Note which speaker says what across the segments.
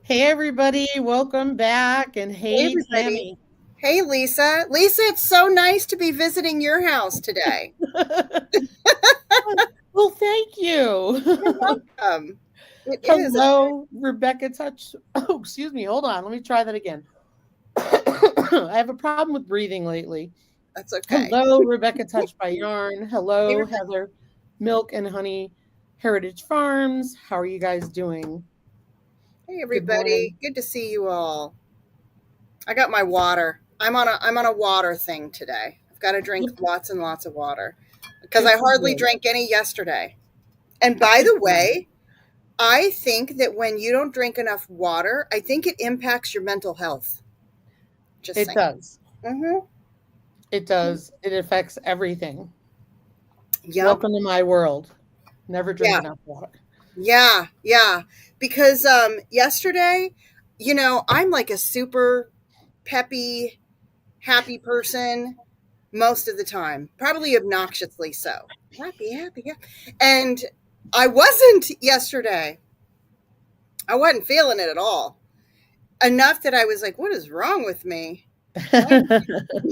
Speaker 1: Hey everybody, welcome back. And
Speaker 2: Hey,
Speaker 1: hey
Speaker 2: everybody.
Speaker 1: Tammy.
Speaker 2: Hey, Lisa. Lisa, it's so nice to be visiting your house today.
Speaker 1: Well, thank you.
Speaker 2: You're welcome. It is.
Speaker 1: Hello, Rebecca Touch. Oh, excuse me. Hold on. Let me try that again. I have a problem with breathing lately.
Speaker 2: That's okay.
Speaker 1: Hello, Rebecca Touch by Yarn.
Speaker 2: Hey,
Speaker 1: Hello,
Speaker 2: Rebecca.
Speaker 1: Heather Milk and Honey Heritage Farms. How are you guys doing?
Speaker 2: Hey,
Speaker 1: Good
Speaker 2: everybody.
Speaker 1: morning.
Speaker 2: Good to see you all. I got my water. I'm on a water thing today. I've got to drink lots and lots of water because
Speaker 1: Good
Speaker 2: I
Speaker 1: for
Speaker 2: hardly
Speaker 1: you.
Speaker 2: drank any yesterday. And by
Speaker 1: Good
Speaker 2: the
Speaker 1: for you.
Speaker 2: way, I think that when you don't drink enough water, I think it impacts your mental health. Just
Speaker 1: It
Speaker 2: saying.
Speaker 1: does.
Speaker 2: Mm-hmm.
Speaker 1: It does. It affects everything.
Speaker 2: Yep.
Speaker 1: Welcome to my world. Never drink
Speaker 2: Yeah.
Speaker 1: enough water.
Speaker 2: Yeah. Because yesterday, I'm like a super peppy, happy person most of the time. Probably obnoxiously so. Happy, yeah. And I wasn't yesterday. I wasn't feeling it at all. Enough that I was like, what is wrong with me? What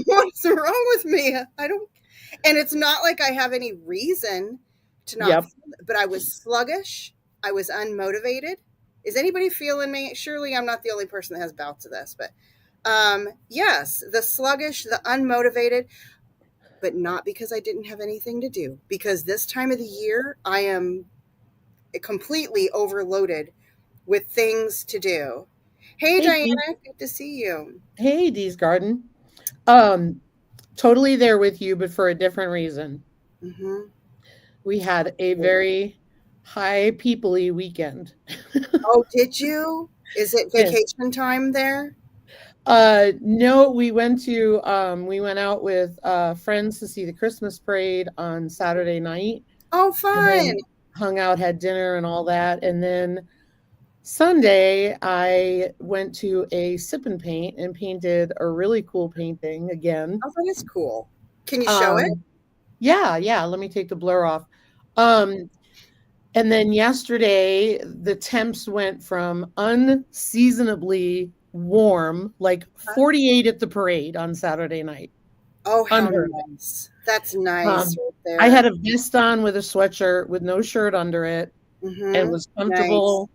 Speaker 2: what's wrong with me? I don't and it's not like I have any reason to not
Speaker 1: Yep.
Speaker 2: feel it, but I was sluggish. I was unmotivated. Is anybody feeling me? Surely I'm not the only person that has bouts of this, but yes, the sluggish, the unmotivated, but not because I didn't have anything to do. Because this time of the year, I am completely overloaded with things to do. Hey,
Speaker 1: Hey,
Speaker 2: Diana,
Speaker 1: Dee.
Speaker 2: good to see you.
Speaker 1: Hey, Dee's Garden. Um, totally there with you, but for a different reason.
Speaker 2: Hmm.
Speaker 1: We had a very high people-y weekend.
Speaker 2: Oh, did you? Is it
Speaker 1: Yeah.
Speaker 2: vacation time there?
Speaker 1: No, we went out with friends to see the Christmas parade on Saturday night
Speaker 2: Oh,
Speaker 1: and
Speaker 2: fun.
Speaker 1: then hung out, had dinner and all that. And then Sunday, I went to a sip and paint and painted a really cool painting again.
Speaker 2: Oh, that is cool. Can you show it?
Speaker 1: Um, yeah, let me take the blur off. Um, and then yesterday, the temps went from unseasonably warm, like
Speaker 2: Huh?
Speaker 1: 48 at the parade on Saturday night.
Speaker 2: Oh, how
Speaker 1: Unheard of.
Speaker 2: nice. That's nice
Speaker 1: Um,
Speaker 2: right
Speaker 1: I had
Speaker 2: there.
Speaker 1: a vest on with a sweatshirt with no shirt under it and
Speaker 2: Mm-hmm.
Speaker 1: was
Speaker 2: Nice.
Speaker 1: comfortable,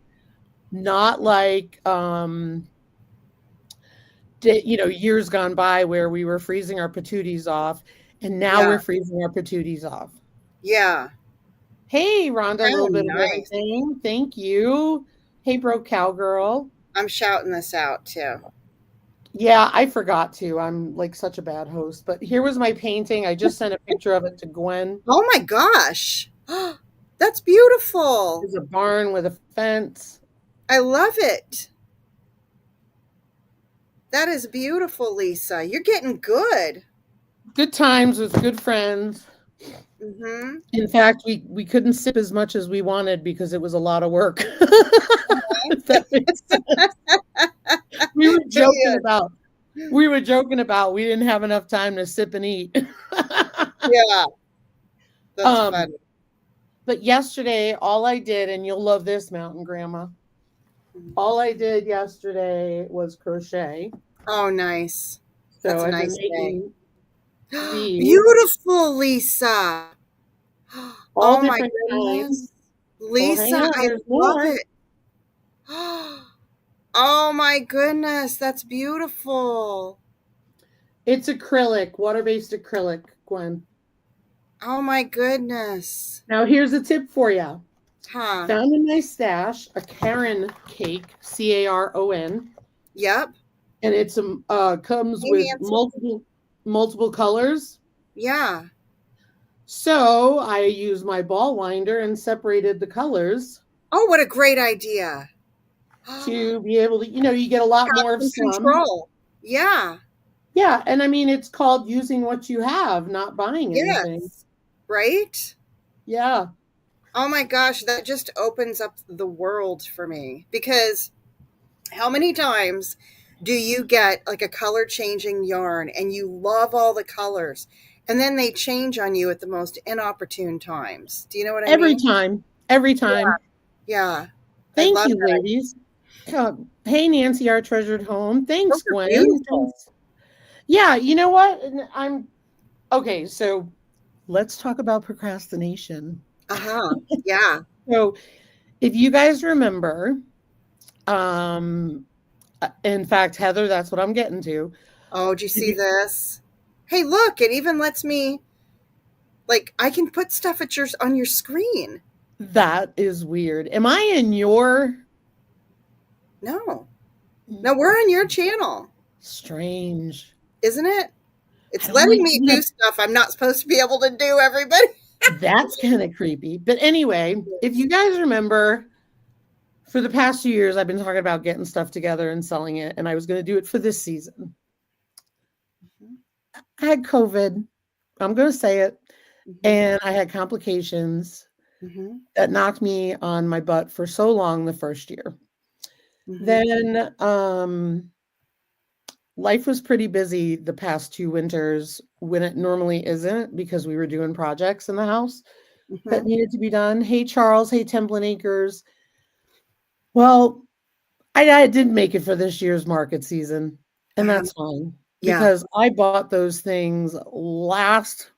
Speaker 1: not like years gone by where we were freezing our patooties off, and now
Speaker 2: Yeah.
Speaker 1: we're freezing our patooties off.
Speaker 2: Yeah.
Speaker 1: Hey, Rhonda, a
Speaker 2: How
Speaker 1: little bit of
Speaker 2: nice.
Speaker 1: everything. Thank you. Hey, Broke Cowgirl.
Speaker 2: I'm shouting this out too.
Speaker 1: Yeah, I forgot to. I'm like such a bad host. But here was my painting. I just sent a picture of it to Gwen.
Speaker 2: Oh my gosh. That's beautiful.
Speaker 1: There's a barn with a fence.
Speaker 2: I love it. That is beautiful, Lisa. You're getting good.
Speaker 1: Good times with good friends.
Speaker 2: Mm-hmm.
Speaker 1: In fact, we couldn't sip as much as we wanted because it was a lot of work. If that makes sense. We were joking
Speaker 2: Brilliant.
Speaker 1: about we were joking about we didn't have enough time to sip and eat.
Speaker 2: Yeah, that's
Speaker 1: um,
Speaker 2: funny.
Speaker 1: but yesterday, all I did, and you'll love this, Mountain Grandma. All I did yesterday was crochet.
Speaker 2: Oh, nice.
Speaker 1: So
Speaker 2: That's a
Speaker 1: I've been
Speaker 2: nice day.
Speaker 1: making these
Speaker 2: Beautiful, Lisa.
Speaker 1: all
Speaker 2: Oh my
Speaker 1: different kinds.
Speaker 2: goodness.
Speaker 1: Well, hang
Speaker 2: Lisa,
Speaker 1: on,
Speaker 2: I
Speaker 1: there's
Speaker 2: love
Speaker 1: more.
Speaker 2: it. Oh my goodness, that's beautiful.
Speaker 1: It's acrylic, water-based acrylic, Gwen.
Speaker 2: Oh my goodness.
Speaker 1: Now here's a tip for you.
Speaker 2: Huh.
Speaker 1: Found in my stash a Caron cake, Caron,
Speaker 2: Yep.
Speaker 1: and it's comes
Speaker 2: Hey,
Speaker 1: with
Speaker 2: Nancy.
Speaker 1: multiple colors.
Speaker 2: Yeah.
Speaker 1: So I used my ball winder and separated the colors
Speaker 2: Oh, what a great idea.
Speaker 1: to be able to, you get a lot
Speaker 2: Have
Speaker 1: more of
Speaker 2: some
Speaker 1: some.
Speaker 2: control. Yeah.
Speaker 1: Yeah, and I mean it's called using what you have, not buying anything.
Speaker 2: Yes. Right?
Speaker 1: Yeah.
Speaker 2: Oh my gosh, that just opens up the world for me because how many times do you get like a color changing yarn and you love all the colors and then they change on you at the most inopportune times? Do you know what I
Speaker 1: Every
Speaker 2: mean?
Speaker 1: time. Every
Speaker 2: Yeah.
Speaker 1: time.
Speaker 2: Yeah. I
Speaker 1: Thank
Speaker 2: love
Speaker 1: you,
Speaker 2: that.
Speaker 1: ladies. Hey, Nancy, our treasured home.
Speaker 2: Those
Speaker 1: Thanks,
Speaker 2: are
Speaker 1: Gwen.
Speaker 2: beautiful.
Speaker 1: Thanks. Yeah, you know what? I'm okay. So let's talk about procrastination.
Speaker 2: Uh-huh. Yeah.
Speaker 1: So if you guys remember, um, in fact, Heather, that's what I'm getting to.
Speaker 2: Oh, do you
Speaker 1: If
Speaker 2: see
Speaker 1: you-
Speaker 2: this? Hey, look, it even lets me like I can put stuff at your on your screen.
Speaker 1: That is weird. Am I in your
Speaker 2: No. No, we're on your channel,
Speaker 1: strange?
Speaker 2: isn't it?
Speaker 1: I
Speaker 2: It's
Speaker 1: don't like
Speaker 2: letting me
Speaker 1: that.
Speaker 2: do stuff I'm not supposed to be able to do, everybody.
Speaker 1: That's kind of creepy. But anyway, if you guys remember, for the past 2 years, I've been talking about getting stuff together and selling it, and I was going to do it for this season. I had COVID. I'm going to say it. And I had complications
Speaker 2: Mm-hmm.
Speaker 1: that knocked me on my butt for so long the first year.
Speaker 2: Mm-hmm.
Speaker 1: Then life was pretty busy the past 2 winters when it normally isn't because we were doing projects in the house that
Speaker 2: Mm-hmm.
Speaker 1: needed to be done. Hey, Charles. Hey, Templin Acres. Well, I didn't make it for this year's market season, and
Speaker 2: Uh-huh.
Speaker 1: that's fine
Speaker 2: Yeah.
Speaker 1: because I bought those things last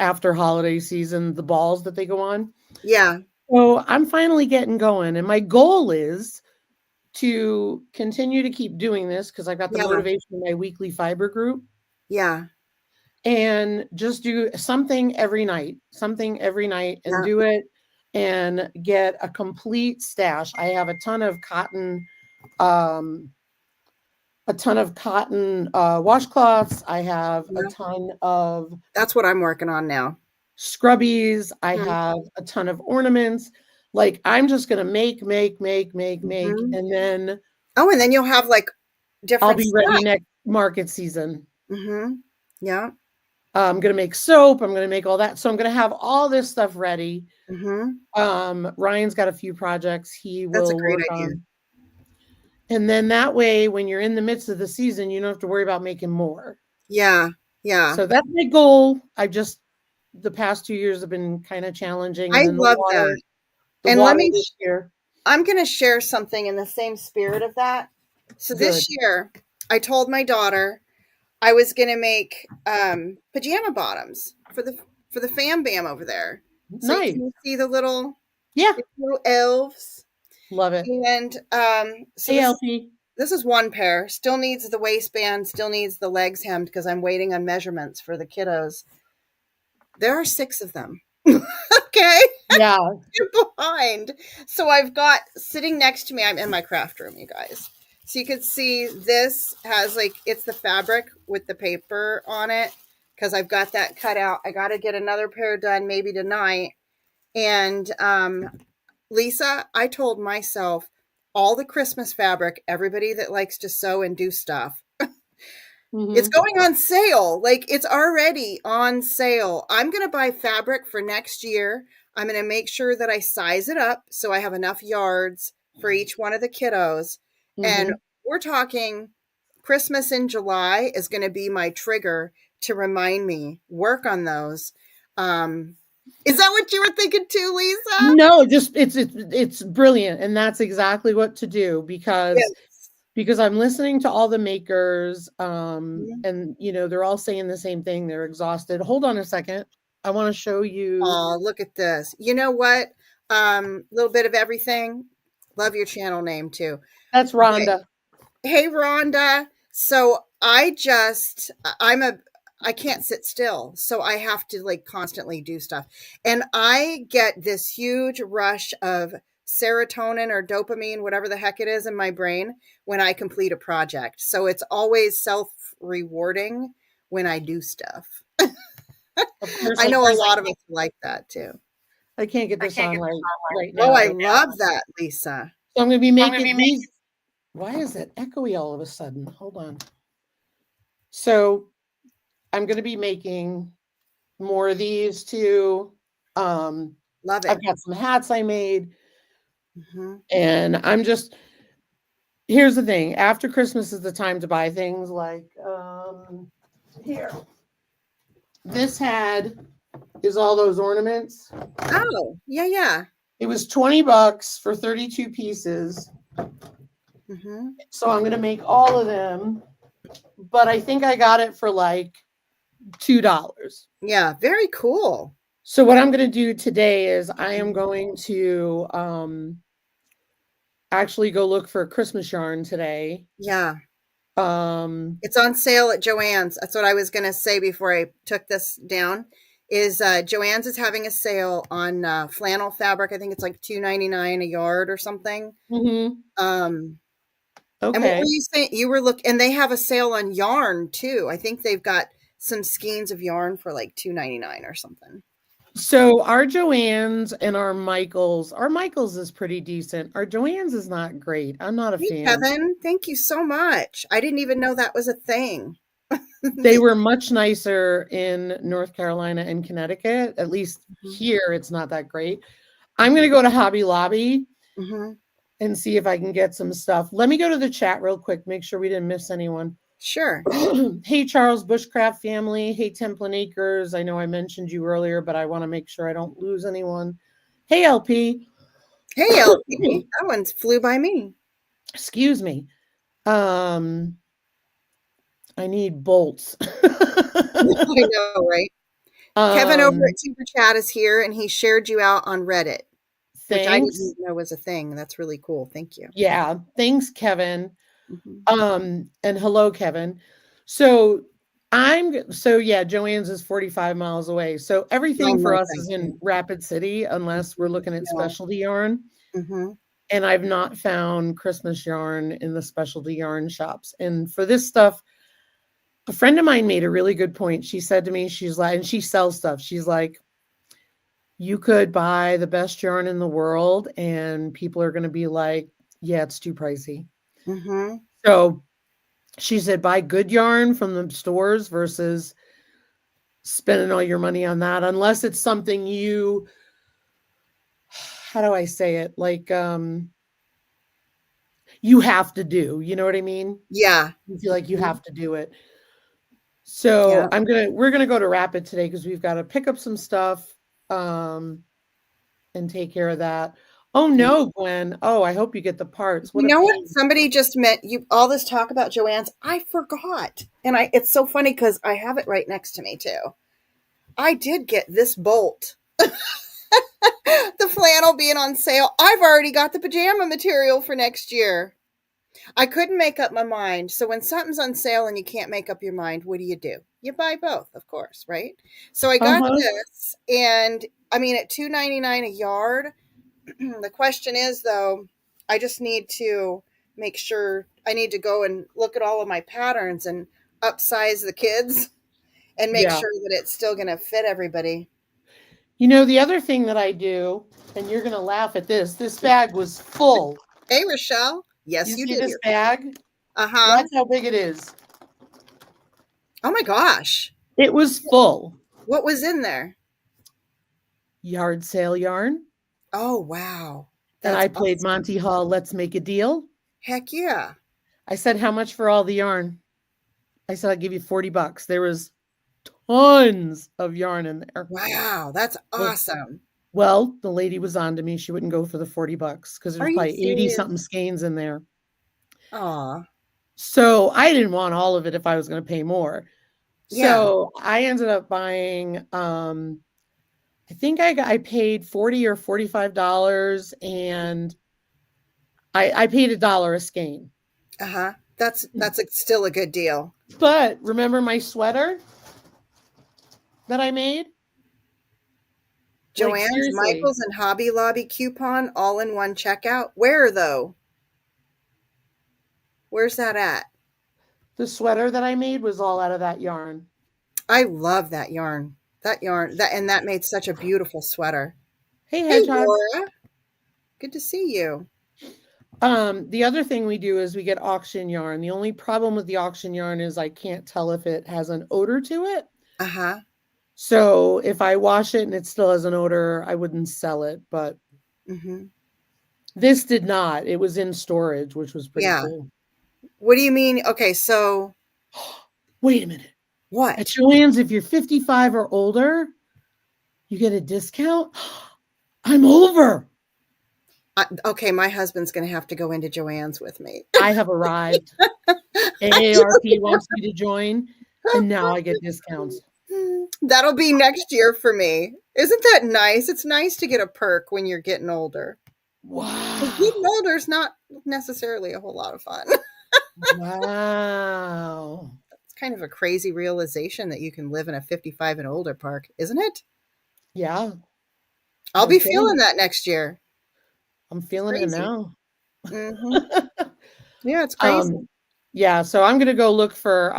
Speaker 1: after holiday season, the balls that they go on.
Speaker 2: Yeah.
Speaker 1: So I'm finally getting going, and my goal is to continue to keep doing this because I've got the
Speaker 2: Yeah.
Speaker 1: motivation in my weekly fiber group
Speaker 2: Yeah.
Speaker 1: and just do something every night and
Speaker 2: Yeah.
Speaker 1: do it and get a complete stash. I have um, a ton of cotton washcloths. I have a
Speaker 2: Yeah.
Speaker 1: ton of
Speaker 2: That's what I'm working on now.
Speaker 1: scrubbies. I
Speaker 2: Mhm.
Speaker 1: have a ton of ornaments. Like I'm just gonna make,
Speaker 2: Mhm.
Speaker 1: and then
Speaker 2: Oh, and then you'll have like
Speaker 1: I'll
Speaker 2: different
Speaker 1: be
Speaker 2: stuff.
Speaker 1: ready next market season.
Speaker 2: Mhm. Yeah.
Speaker 1: I'm gonna make soap. I'm gonna make all that. So I'm gonna have all this stuff ready.
Speaker 2: Mhm.
Speaker 1: Ryan's got a few projects he
Speaker 2: That's a
Speaker 1: will
Speaker 2: great
Speaker 1: work
Speaker 2: idea.
Speaker 1: on. And then that way, when you're in the midst of the season, you don't have to worry about making more.
Speaker 2: Yeah. Yeah.
Speaker 1: So that's my goal. I just the past 2 years have been kind of challenging, and
Speaker 2: I
Speaker 1: then
Speaker 2: love that.
Speaker 1: the
Speaker 2: And let
Speaker 1: water
Speaker 2: me
Speaker 1: this year,
Speaker 2: I'm going to share something in the same spirit of that. So
Speaker 1: good,
Speaker 2: this year, I told my daughter I was going to make pajama bottoms for the fam bam over there. So you
Speaker 1: nice,
Speaker 2: can see
Speaker 1: yeah,
Speaker 2: the little elves.
Speaker 1: love it.
Speaker 2: And so
Speaker 1: Hey, LP,
Speaker 2: this is one pair. Still needs the waistband, still needs the legs hemmed because I'm waiting on measurements for the kiddos. There are 6 of them. Okay.
Speaker 1: yeah,
Speaker 2: Behind. So I've got sitting next to me, I'm in my craft room, you guys. So you can see this has like it's the fabric with the paper on it because I've got that cut out. I got to get another pair done maybe tonight. And Lisa, I told myself all the Christmas fabric, everybody that likes to sew and do stuff, it's
Speaker 1: mm-hmm.
Speaker 2: going on sale. Like it's already on sale. I'm going to buy fabric for next year. I'm going to make sure that I size it up so I have enough yards for each one of the kiddos. And
Speaker 1: Mm-hmm.
Speaker 2: we're talking Christmas in July is going to be my trigger to remind me work on those. Is that what you were thinking too, Lisa?
Speaker 1: No, just it's brilliant, and that's exactly what to do
Speaker 2: Yes.
Speaker 1: because I'm listening to all the makers,
Speaker 2: Mhm.
Speaker 1: and they're all saying the same thing. They're exhausted. Hold on a second. I want to show you.
Speaker 2: Oh, look at this. You know what? Little bit of everything. Love your channel name too.
Speaker 1: That's
Speaker 2: But
Speaker 1: Rhonda.
Speaker 2: hey, Rhonda. So I can't sit still. So I have to like constantly do stuff. And I get this huge rush of serotonin or dopamine, whatever the heck it is in my brain when I complete a project. So it's always self rewarding when I do stuff.
Speaker 1: Of course,
Speaker 2: I know a lot of us like that too.
Speaker 1: I can't get this on right
Speaker 2: Oh,
Speaker 1: now,
Speaker 2: I
Speaker 1: but
Speaker 2: love that, Lisa.
Speaker 1: so I'm going to be making these. Why is it echoey all of a sudden? Hold on. So I'm going to be making more of these too.
Speaker 2: Love it.
Speaker 1: I've got some hats I made,
Speaker 2: Mhm.
Speaker 1: and I'm just. Here's the thing. After Christmas is the time to buy things like here. This is all those ornaments.
Speaker 2: Oh, yeah, yeah.
Speaker 1: It was $20 for 32 pieces.
Speaker 2: Mm-hmm.
Speaker 1: So I'm going to make all of them, but I think I got it for like $2.
Speaker 2: Yeah, very cool.
Speaker 1: So what I'm going to do today is I am going to actually go look for a Christmas yarn today.
Speaker 2: Yeah.
Speaker 1: Um,
Speaker 2: It's on sale at Joann's. That's what I was going to say before I took this down. Is Joann's is having a sale on flannel fabric. I think it's like $2.99 a yard or something.
Speaker 1: mhm.
Speaker 2: Um, and what
Speaker 1: Okay.
Speaker 2: were you saying? You were and they have a sale on yarn too. I think they've got some skeins of yarn for like $2.99 or something.
Speaker 1: So our Joann's and our Michaels is pretty decent. Our Joann's is not great. I'm not a
Speaker 2: Hey,
Speaker 1: fan.
Speaker 2: Kevin, thank you so much. I didn't even know that was a thing.
Speaker 1: They were much nicer in North Carolina and Connecticut. At least
Speaker 2: Mhm.
Speaker 1: here, it's not that great. I'm going to go to Hobby Lobby
Speaker 2: Mm-hmm.
Speaker 1: and see if I can get some stuff. Let me go to the chat real quick, make sure we didn't miss anyone.
Speaker 2: Sure.
Speaker 1: Hey, Charles Bushcraft family. Hey, Templin Acres. I know I mentioned you earlier, but I want to make sure I don't lose anyone. Hey, LP.
Speaker 2: Hey, LP. That one's flew by me.
Speaker 1: Excuse me. I need bolts.
Speaker 2: I know, right? Kevin over at Super Chat is here, and he shared you out on Reddit, which I
Speaker 1: Thanks.
Speaker 2: didn't know was a thing. That's really cool. Thank you.
Speaker 1: Yeah, thanks, Kevin.
Speaker 2: Mm-hmm.
Speaker 1: And hello, Kevin. So yeah, Joann's is 45 miles away. So everything for us is in Rapid City, unless we're looking at specialty yarn.
Speaker 2: Mm-hmm.
Speaker 1: And I've not found Christmas yarn in the specialty yarn shops. And for this stuff, a friend of mine made a really good point. She said to me, she's like, and she sells stuff. She's like, you could buy the best yarn in the world, and people are going to be like, yeah, it's too pricey.
Speaker 2: Mm-hmm.
Speaker 1: So she said, buy good yarn from the stores versus spending all your money on that, unless it's something you, how do I say it? Like, you have to do, you know what I mean?
Speaker 2: Yeah.
Speaker 1: You feel like you have to do it.
Speaker 2: Yeah.
Speaker 1: So we're gonna go to Rapid today because we've got to pick up some stuff and take care of that. Oh no, Gwen. Oh, I hope you get the parts. What
Speaker 2: You
Speaker 1: a
Speaker 2: know what?
Speaker 1: pain.
Speaker 2: Somebody just met you. All this talk about Joann's, I forgot, and it's so funny because I have it right next to me too. I did get this bolt. The flannel being on sale. I've already got the pajama material for next year. I couldn't make up my mind. So when something's on sale and you can't make up your mind, what do? You buy both, of course, right? So I got this, and I mean at $2.99 a yard. The question is though, I just need to make sure I need to go and look at all of my patterns and upsize the kids and make
Speaker 1: Yeah.
Speaker 2: sure that it's still going to fit everybody.
Speaker 1: You know, the other thing that I do, and you're gonna laugh at this bag was full.
Speaker 2: Hey, Rochelle. Yes,
Speaker 1: You
Speaker 2: you
Speaker 1: see
Speaker 2: do.
Speaker 1: this bag?
Speaker 2: Uh-huh.
Speaker 1: That's how big it is.
Speaker 2: Oh my gosh.
Speaker 1: It was full.
Speaker 2: What was in there?
Speaker 1: Yard sale yarn.
Speaker 2: Oh, wow.
Speaker 1: And
Speaker 2: That's
Speaker 1: I played
Speaker 2: awesome.
Speaker 1: Monty Hall, Let's Make a Deal.
Speaker 2: Heck yeah.
Speaker 1: I said, how much for all the yarn? I said, I'll give you $40. There was tons of yarn in there.
Speaker 2: Wow, that's awesome.
Speaker 1: Well, the lady was on to me. She wouldn't go for the $40 because there's probably 80 something skeins in there.
Speaker 2: Aw.
Speaker 1: So I didn't want all of it if I was going to pay more. So I ended up buying, I think I paid $40 or $45, and I paid $1 a skein.
Speaker 2: Uh-huh. That's still a good deal.
Speaker 1: But remember my sweater that I made?
Speaker 2: Joann's,
Speaker 1: seriously.
Speaker 2: Michaels, and Hobby Lobby coupon all in one checkout. Where though? Where's that at?
Speaker 1: The sweater that I made was all out of that yarn.
Speaker 2: I love that yarn. That made such a beautiful sweater.
Speaker 1: Hey, Hedgehog.
Speaker 2: Laura. Good to see you.
Speaker 1: The other thing we do is we get auction yarn. The only problem with the auction yarn is I can't tell if it has an odor to it.
Speaker 2: Uh-huh.
Speaker 1: So if I wash it and it still has an odor, I wouldn't sell it. But this did not. It was in storage, which was pretty cool.
Speaker 2: What do you mean? Okay, so
Speaker 1: wait a minute.
Speaker 2: What?
Speaker 1: At Joann's, if you're 55 or older, you get a discount. I'm over.
Speaker 2: Okay, my husband's going to have to go into Joann's with me.
Speaker 1: I have arrived. AARP wants me to join, and now I get discounts.
Speaker 2: That'll be next year for me. Isn't that nice? It's nice to get a perk when you're getting older.
Speaker 1: Wow.
Speaker 2: Getting older is not necessarily a whole lot of fun.
Speaker 1: Wow.
Speaker 2: It's kind of a crazy realization that you can live in a 55 and older park, isn't it?
Speaker 1: Yeah.
Speaker 2: I'll be feeling that next year.
Speaker 1: I'm feeling it now.
Speaker 2: Mm-hmm. Yeah, it's crazy.
Speaker 1: Yeah, so I'm going to go look for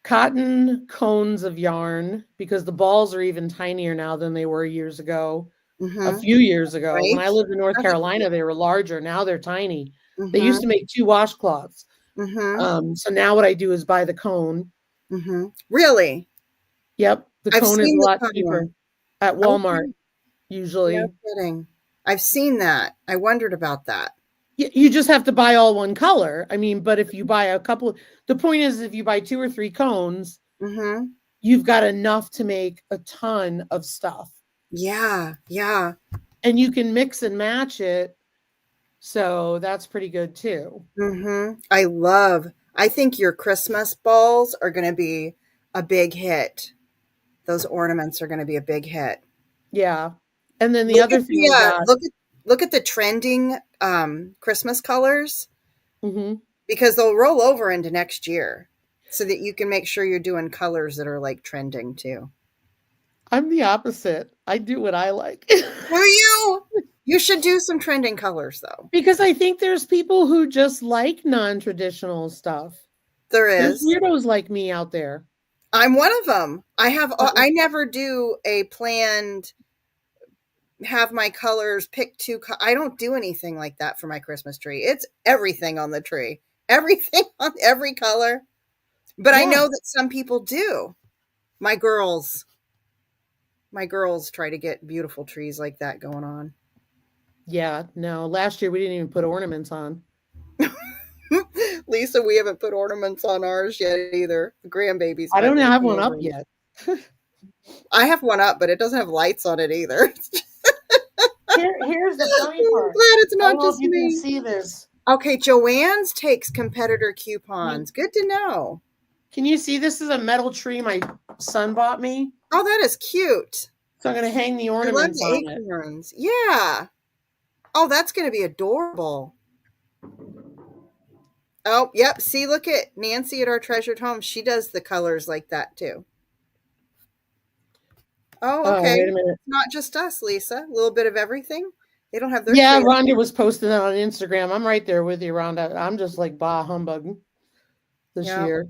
Speaker 1: cotton cones of yarn because the balls are even tinier now than they were years ago. A few years ago.
Speaker 2: Right?
Speaker 1: When I lived in North Carolina, they were larger. Now they're tiny. They used to
Speaker 2: Mm-hmm.
Speaker 1: make 2 washcloths.
Speaker 2: Mm-hmm.
Speaker 1: So now what I do is buy the cone.
Speaker 2: Mm-hmm. Really?
Speaker 1: Yep. The
Speaker 2: I've
Speaker 1: cone is
Speaker 2: seen
Speaker 1: a
Speaker 2: the
Speaker 1: lot
Speaker 2: cone
Speaker 1: cheaper
Speaker 2: one.
Speaker 1: at Walmart,
Speaker 2: Okay.
Speaker 1: usually.
Speaker 2: No kidding. I've seen that. I wondered about that.
Speaker 1: You just have to buy all one color. I mean, but if you buy a couple, the point is if you buy 2 or 3 cones,
Speaker 2: Mm-hmm.
Speaker 1: you've got enough to make a ton of stuff.
Speaker 2: Yeah, yeah.
Speaker 1: And you can mix and match it. So that's pretty good too.
Speaker 2: Mm-hmm. I think your Christmas balls are going to be a big hit. Those ornaments are going to be a big hit.
Speaker 1: Yeah. And then the other thing I got.
Speaker 2: Look at the trending Christmas colors
Speaker 1: Mm-hmm.
Speaker 2: because they'll roll over into next year so that you can make sure you're doing colors that are like trending too.
Speaker 1: I'm the opposite. I do what I like.
Speaker 2: Do you? You should do some trending colors though.
Speaker 1: Because I think there's people who just like non-traditional stuff. There's
Speaker 2: There's
Speaker 1: weirdos like me out there.
Speaker 2: I'm one of them. I never do a planned have my colors pick I don't do anything like that for my Christmas tree. It's everything on the tree. Everything on every color. But I know that some people do. My girls try to get beautiful trees like that going on.
Speaker 1: Yeah, no. Last year we didn't even put ornaments on.
Speaker 2: Lisa, we haven't put ornaments on ours yet either. The grandbabiys.
Speaker 1: I don't have one up yet.
Speaker 2: I have one up, but it doesn't have lights on it either.
Speaker 1: Here's the funny part.
Speaker 2: I'm glad it's not just
Speaker 1: you
Speaker 2: me.
Speaker 1: can see this.
Speaker 2: Okay, Joann's takes competitor coupons. Good to know.
Speaker 1: Can you see this is a metal tree my son bought me?
Speaker 2: Oh, that is cute.
Speaker 1: So I'm going to hang the ornaments on it.
Speaker 2: Yeah. Oh, that's going to be adorable. Oh, yep. See, look at Nancy at our treasured home. She does the colors like that too. Oh, okay.
Speaker 1: Wait a minute.
Speaker 2: Not just us, Lisa. A little bit of everything. They don't have their
Speaker 1: Rhonda was posting that on Instagram. I'm right there with you, Rhonda. I'm just like bah humbug this year.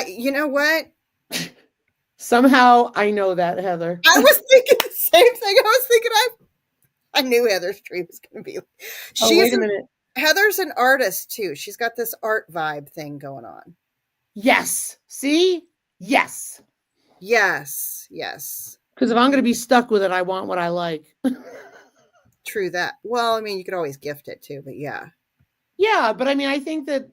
Speaker 2: You know what?
Speaker 1: Somehow I know that, Heather.
Speaker 2: I was thinking the same thing. I was thinking I knew Heather's tree was going to be.
Speaker 1: Wait a minute.
Speaker 2: Heather's an artist too. She's got this art vibe thing going on.
Speaker 1: Yes. See? Yes.
Speaker 2: Yes. Yes.
Speaker 1: Because if I'm going to be stuck with it, I want what I like.
Speaker 2: True that. Well, I mean, you could always gift it too, but yeah.
Speaker 1: Yeah, but I mean, I think that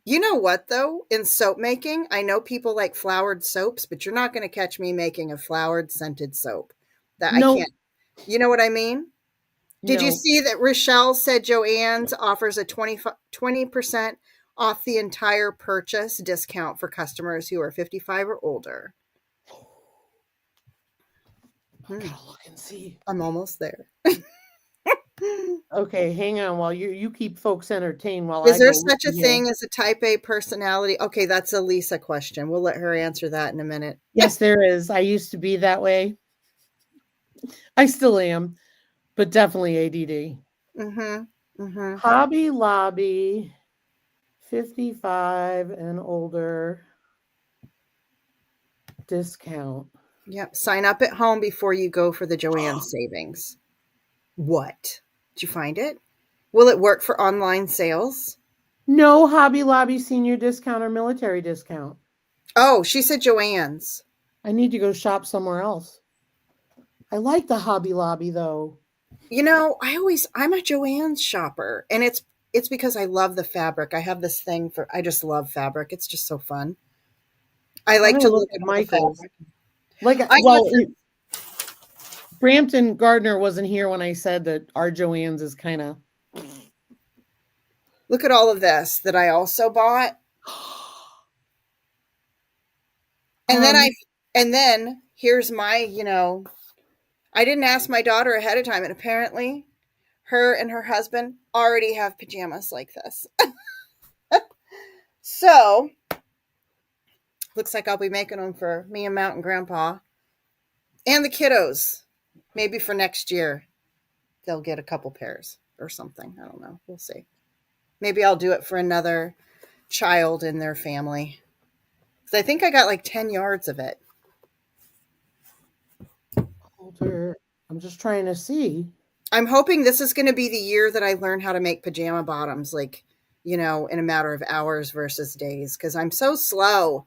Speaker 2: you know what though? In soap making, I know people like flowered soaps, but you're not going to catch me making a flowered scented soap. I can't. You know what I mean? Did you see that Rochelle said Joann's offers a 20% off the entire purchase discount for customers who are 55 or older?
Speaker 1: I gotta look and see.
Speaker 2: I'm almost there.
Speaker 1: Okay, hang on while you keep folks entertained while
Speaker 2: Is there such a thing as a type A personality? Okay, that's a Lisa question. We'll let her answer that in a minute.
Speaker 1: Yes, there is. I used to be that way. I still am, but definitely ADD.
Speaker 2: Mm-hmm. Mm-hmm.
Speaker 1: Hobby Lobby, 55 and older discount.
Speaker 2: Yep. Sign up at home before you go for the Joann savings. What? Did you find it? Will it work for online sales?
Speaker 1: No Hobby Lobby senior discount or military discount.
Speaker 2: Oh, she said Joann's.
Speaker 1: I need to go shop somewhere else. I like the Hobby Lobby though.
Speaker 2: You know, I'm a Joann's shopper, and it's because I love the fabric. I have this thing I just love fabric. It's just so fun. I like to look at Michael's.
Speaker 1: Brampton Gardner wasn't here when I said that our Joanne's is kind of.
Speaker 2: Look at all of this that I also bought. And then
Speaker 1: Um,
Speaker 2: and then here's my, I didn't ask my daughter ahead of time, and apparently her and her husband already have pajamas like this. So looks like I'll be making them for me and Mountain Grandpa and the kiddos. Maybe for next year, they'll get a couple pairs or something. I don't know. We'll see. Maybe I'll do it for another child in their family. I think I got like 10 yards of it.
Speaker 1: I'm just trying to see.
Speaker 2: I'm hoping this is going to be the year that I learn how to make pajama bottoms, like, in a matter of hours versus days, because I'm so slow.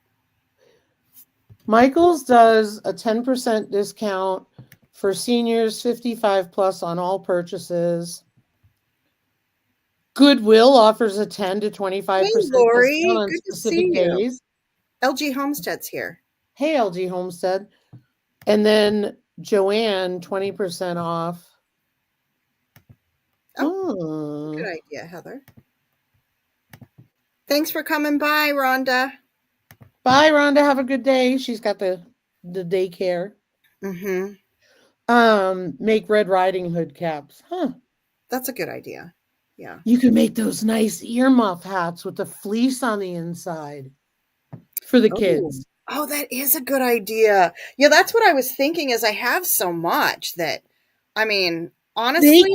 Speaker 1: Michael's does a 10% discount for seniors 55 plus on all purchases. Goodwill offers a 10 to 25%
Speaker 2: Lori,
Speaker 1: discount on
Speaker 2: good to
Speaker 1: specific
Speaker 2: see you.
Speaker 1: days.
Speaker 2: LG Homestead's here.
Speaker 1: Hey, LG Homestead. And then Joanne, 20% off.
Speaker 2: Oh, good idea, Heather. Thanks for coming by, Rhonda.
Speaker 1: Bye, Rhonda. Have a good day. She's got the daycare.
Speaker 2: Mm-hmm.
Speaker 1: Make Red Riding Hood caps. Huh.
Speaker 2: That's a good idea. Yeah.
Speaker 1: You can make those nice earmuff hats with the fleece on the inside for the kids.
Speaker 2: Oh, that is a good idea. Yeah, that's what I was thinking is I have so much that, I mean, honestly.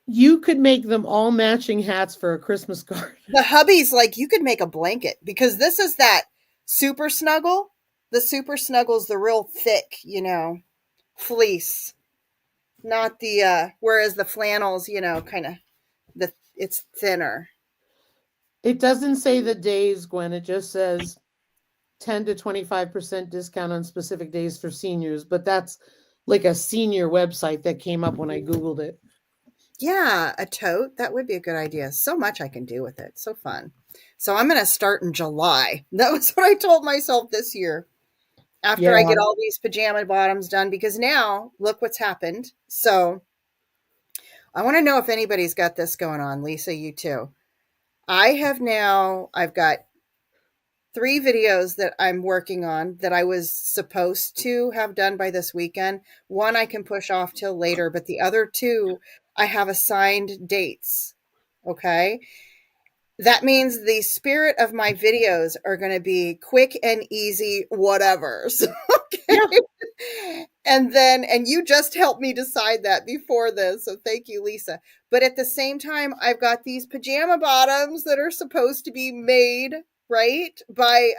Speaker 1: You could make them all matching hats for a Christmas card.
Speaker 2: The hubby's like, you could make a blanket because this is that super snuggle. The super snuggle's the real thick, fleece. Not the, whereas the flannels, kind of, it's thinner.
Speaker 1: It doesn't say the days, Gwen. It just says 10 to 25% discount on specific days for seniors, but that's like a senior website that came up when I Googled it.
Speaker 2: Yeah, a tote. That would be a good idea. So much I can do with it. So fun. So I'm going to start in July. That was what I told myself this year. After I get all these pajama bottoms done, because now look what's happened. So I want to know if anybody's got this going on. Lisa, you too. I've got 3 videos that I'm working on that I was supposed to have done by this weekend. One I can push off till later, but the other 2 I have assigned dates. Okay. That means the spirit of my videos are going to be quick and easy whatevers. Okay. Yeah. And you just helped me decide that before this. So thank you, Lisa. But at the same time, I've got these pajama bottoms that are supposed to be made right by,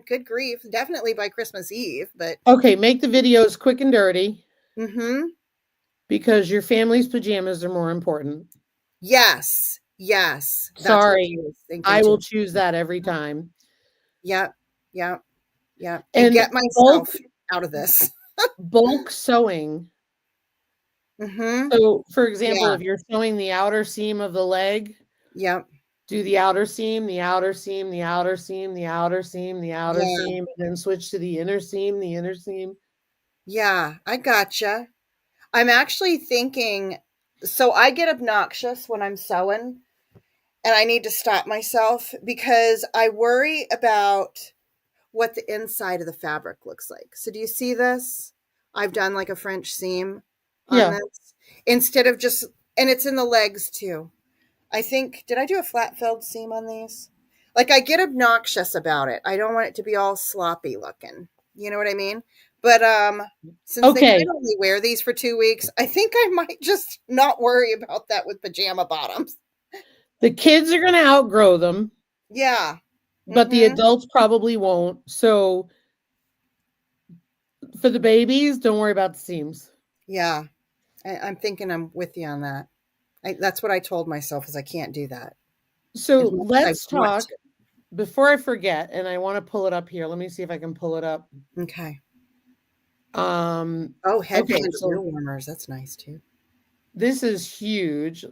Speaker 2: good grief, definitely by Christmas Eve. But
Speaker 1: okay, make the videos quick and dirty.
Speaker 2: Mm-hmm.
Speaker 1: Because your family's pajamas are more important.
Speaker 2: Yes.
Speaker 1: Sorry, I will choose that every time.
Speaker 2: Yep. And get myself out of this.
Speaker 1: Bulk sewing.
Speaker 2: Mm-hmm.
Speaker 1: So, for example, if you're sewing the outer seam of the leg, do the outer seam, the outer seam, the outer seam, the outer seam, the outer seam, and then switch to the inner seam, the inner seam.
Speaker 2: Yeah, I gotcha. I'm actually thinking, so I get obnoxious when I'm sewing, and I need to stop myself because I worry about what the inside of the fabric looks like. So do you see this? I've done like a French seam on this instead of just, and it's in the legs too. I think, did I do a flat filled seam on these? Like I get obnoxious about it. I don't want it to be all sloppy looking. You know what I mean? But since they might only wear these for 2 weeks, I think I might just not worry about that with pajama bottoms.
Speaker 1: The kids are going to outgrow them.
Speaker 2: Yeah.
Speaker 1: But the adults probably won't. So for the babies, don't worry about the seams.
Speaker 2: Yeah. I'm thinking I'm with you on that. That's what I told myself is I can't do that.
Speaker 1: So let's talk before I forget, and I want to pull it up here. Let me see if I can pull it up.
Speaker 2: Okay.
Speaker 1: Headband
Speaker 2: ear warmers. That's nice too.
Speaker 1: This is huge.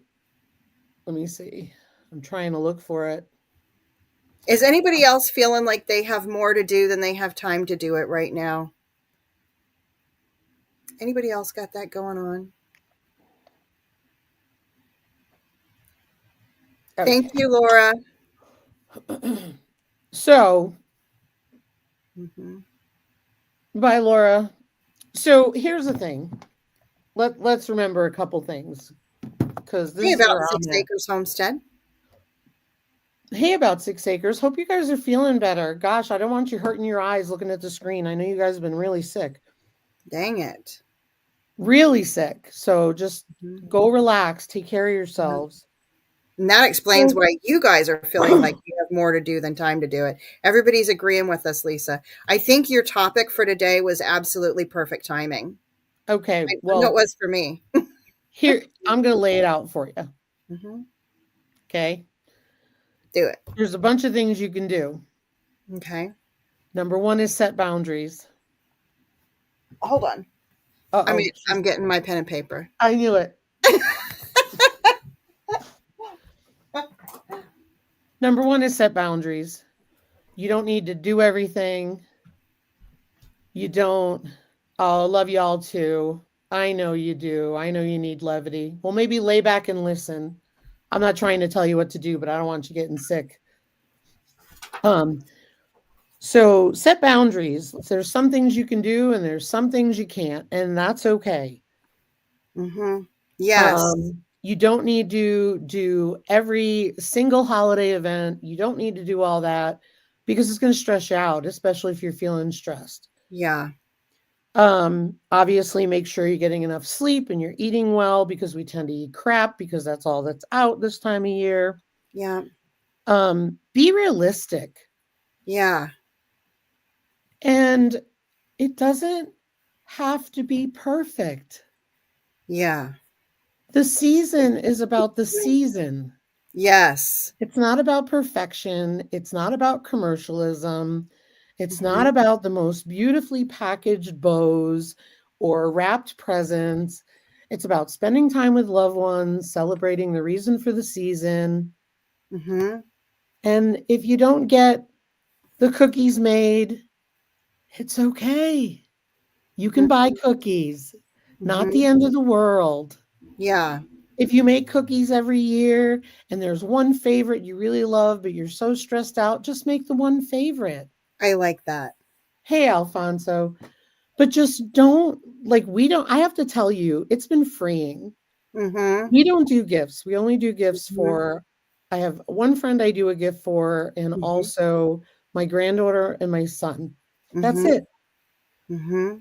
Speaker 1: Let me see. I'm trying to look for it.
Speaker 2: Is anybody else feeling like they have more to do than they have time to do it right now? Anybody else got that going on? Thank
Speaker 1: Okay.
Speaker 2: you, Laura.
Speaker 1: So,
Speaker 2: Mm-hmm.
Speaker 1: bye, Laura. So here's the thing. Let's remember a couple things because
Speaker 2: Hey,
Speaker 1: this is
Speaker 2: about
Speaker 1: where I'm
Speaker 2: Six
Speaker 1: at.
Speaker 2: Acres Homestead.
Speaker 1: Hey, about 6 acres. Hope you guys are feeling better. Gosh, I don't want you hurting your eyes looking at the screen. I know you guys have been really sick.
Speaker 2: Dang it.
Speaker 1: Really sick. So just
Speaker 2: Mm-hmm.
Speaker 1: go relax, take care of yourselves.
Speaker 2: And that explains
Speaker 1: So,
Speaker 2: why you guys are feeling like you have more to do than time to do it. Everybody's agreeing with us, Lisa. I think your topic for today was absolutely perfect timing.
Speaker 1: okay,
Speaker 2: I know it
Speaker 1: well,
Speaker 2: was for me.
Speaker 1: here, I'm going to lay it out for you.
Speaker 2: Mm-hmm.
Speaker 1: Okay.
Speaker 2: Do it.
Speaker 1: There's a bunch of things you can do.
Speaker 2: Okay.
Speaker 1: Number one is set boundaries.
Speaker 2: Hold on. I mean,
Speaker 1: Uh-oh.
Speaker 2: I'm getting my pen and paper.
Speaker 1: I knew it. Number one is set boundaries. You don't need to do everything. You don't. Oh, love y'all too. I know you do. I know you need levity. Well, maybe lay back and listen. I'm not trying to tell you what to do, but I don't want you getting sick. So set boundaries. There's some things you can do and there's some things you can't, and that's okay.
Speaker 2: Mm-hmm. Yes.
Speaker 1: You don't need to do every single holiday event. You don't need to do all that because it's going to stress you out, especially if you're feeling stressed.
Speaker 2: Yeah.
Speaker 1: Obviously make sure you're getting enough sleep and you're eating well because we tend to eat crap because that's all that's out this time of year.
Speaker 2: Yeah.
Speaker 1: Be realistic.
Speaker 2: Yeah.
Speaker 1: And it doesn't have to be perfect.
Speaker 2: Yeah.
Speaker 1: The season is about the season.
Speaker 2: Yes.
Speaker 1: It's not about perfection. It's not about commercialism. It's
Speaker 2: Mm-hmm.
Speaker 1: not about the most beautifully packaged bows or wrapped presents. It's about spending time with loved ones, celebrating the reason for the season.
Speaker 2: Mm-hmm.
Speaker 1: And if you don't get the cookies made, it's okay. You can buy cookies, not
Speaker 2: Mm-hmm.
Speaker 1: the end of the world.
Speaker 2: Yeah.
Speaker 1: If you make cookies every year and there's one favorite you really love, but you're so stressed out, just make the one favorite.
Speaker 2: I like that.
Speaker 1: Hey, Alfonso, but just don't like we don't. I have to tell you, it's been freeing.
Speaker 2: Mm-hmm.
Speaker 1: We don't do gifts. We only do gifts
Speaker 2: Mm-hmm.
Speaker 1: for, I have one friend I do a gift for, and
Speaker 2: Mm-hmm.
Speaker 1: also my granddaughter and my son. That's
Speaker 2: Mm-hmm.
Speaker 1: it.
Speaker 2: Mm-hmm.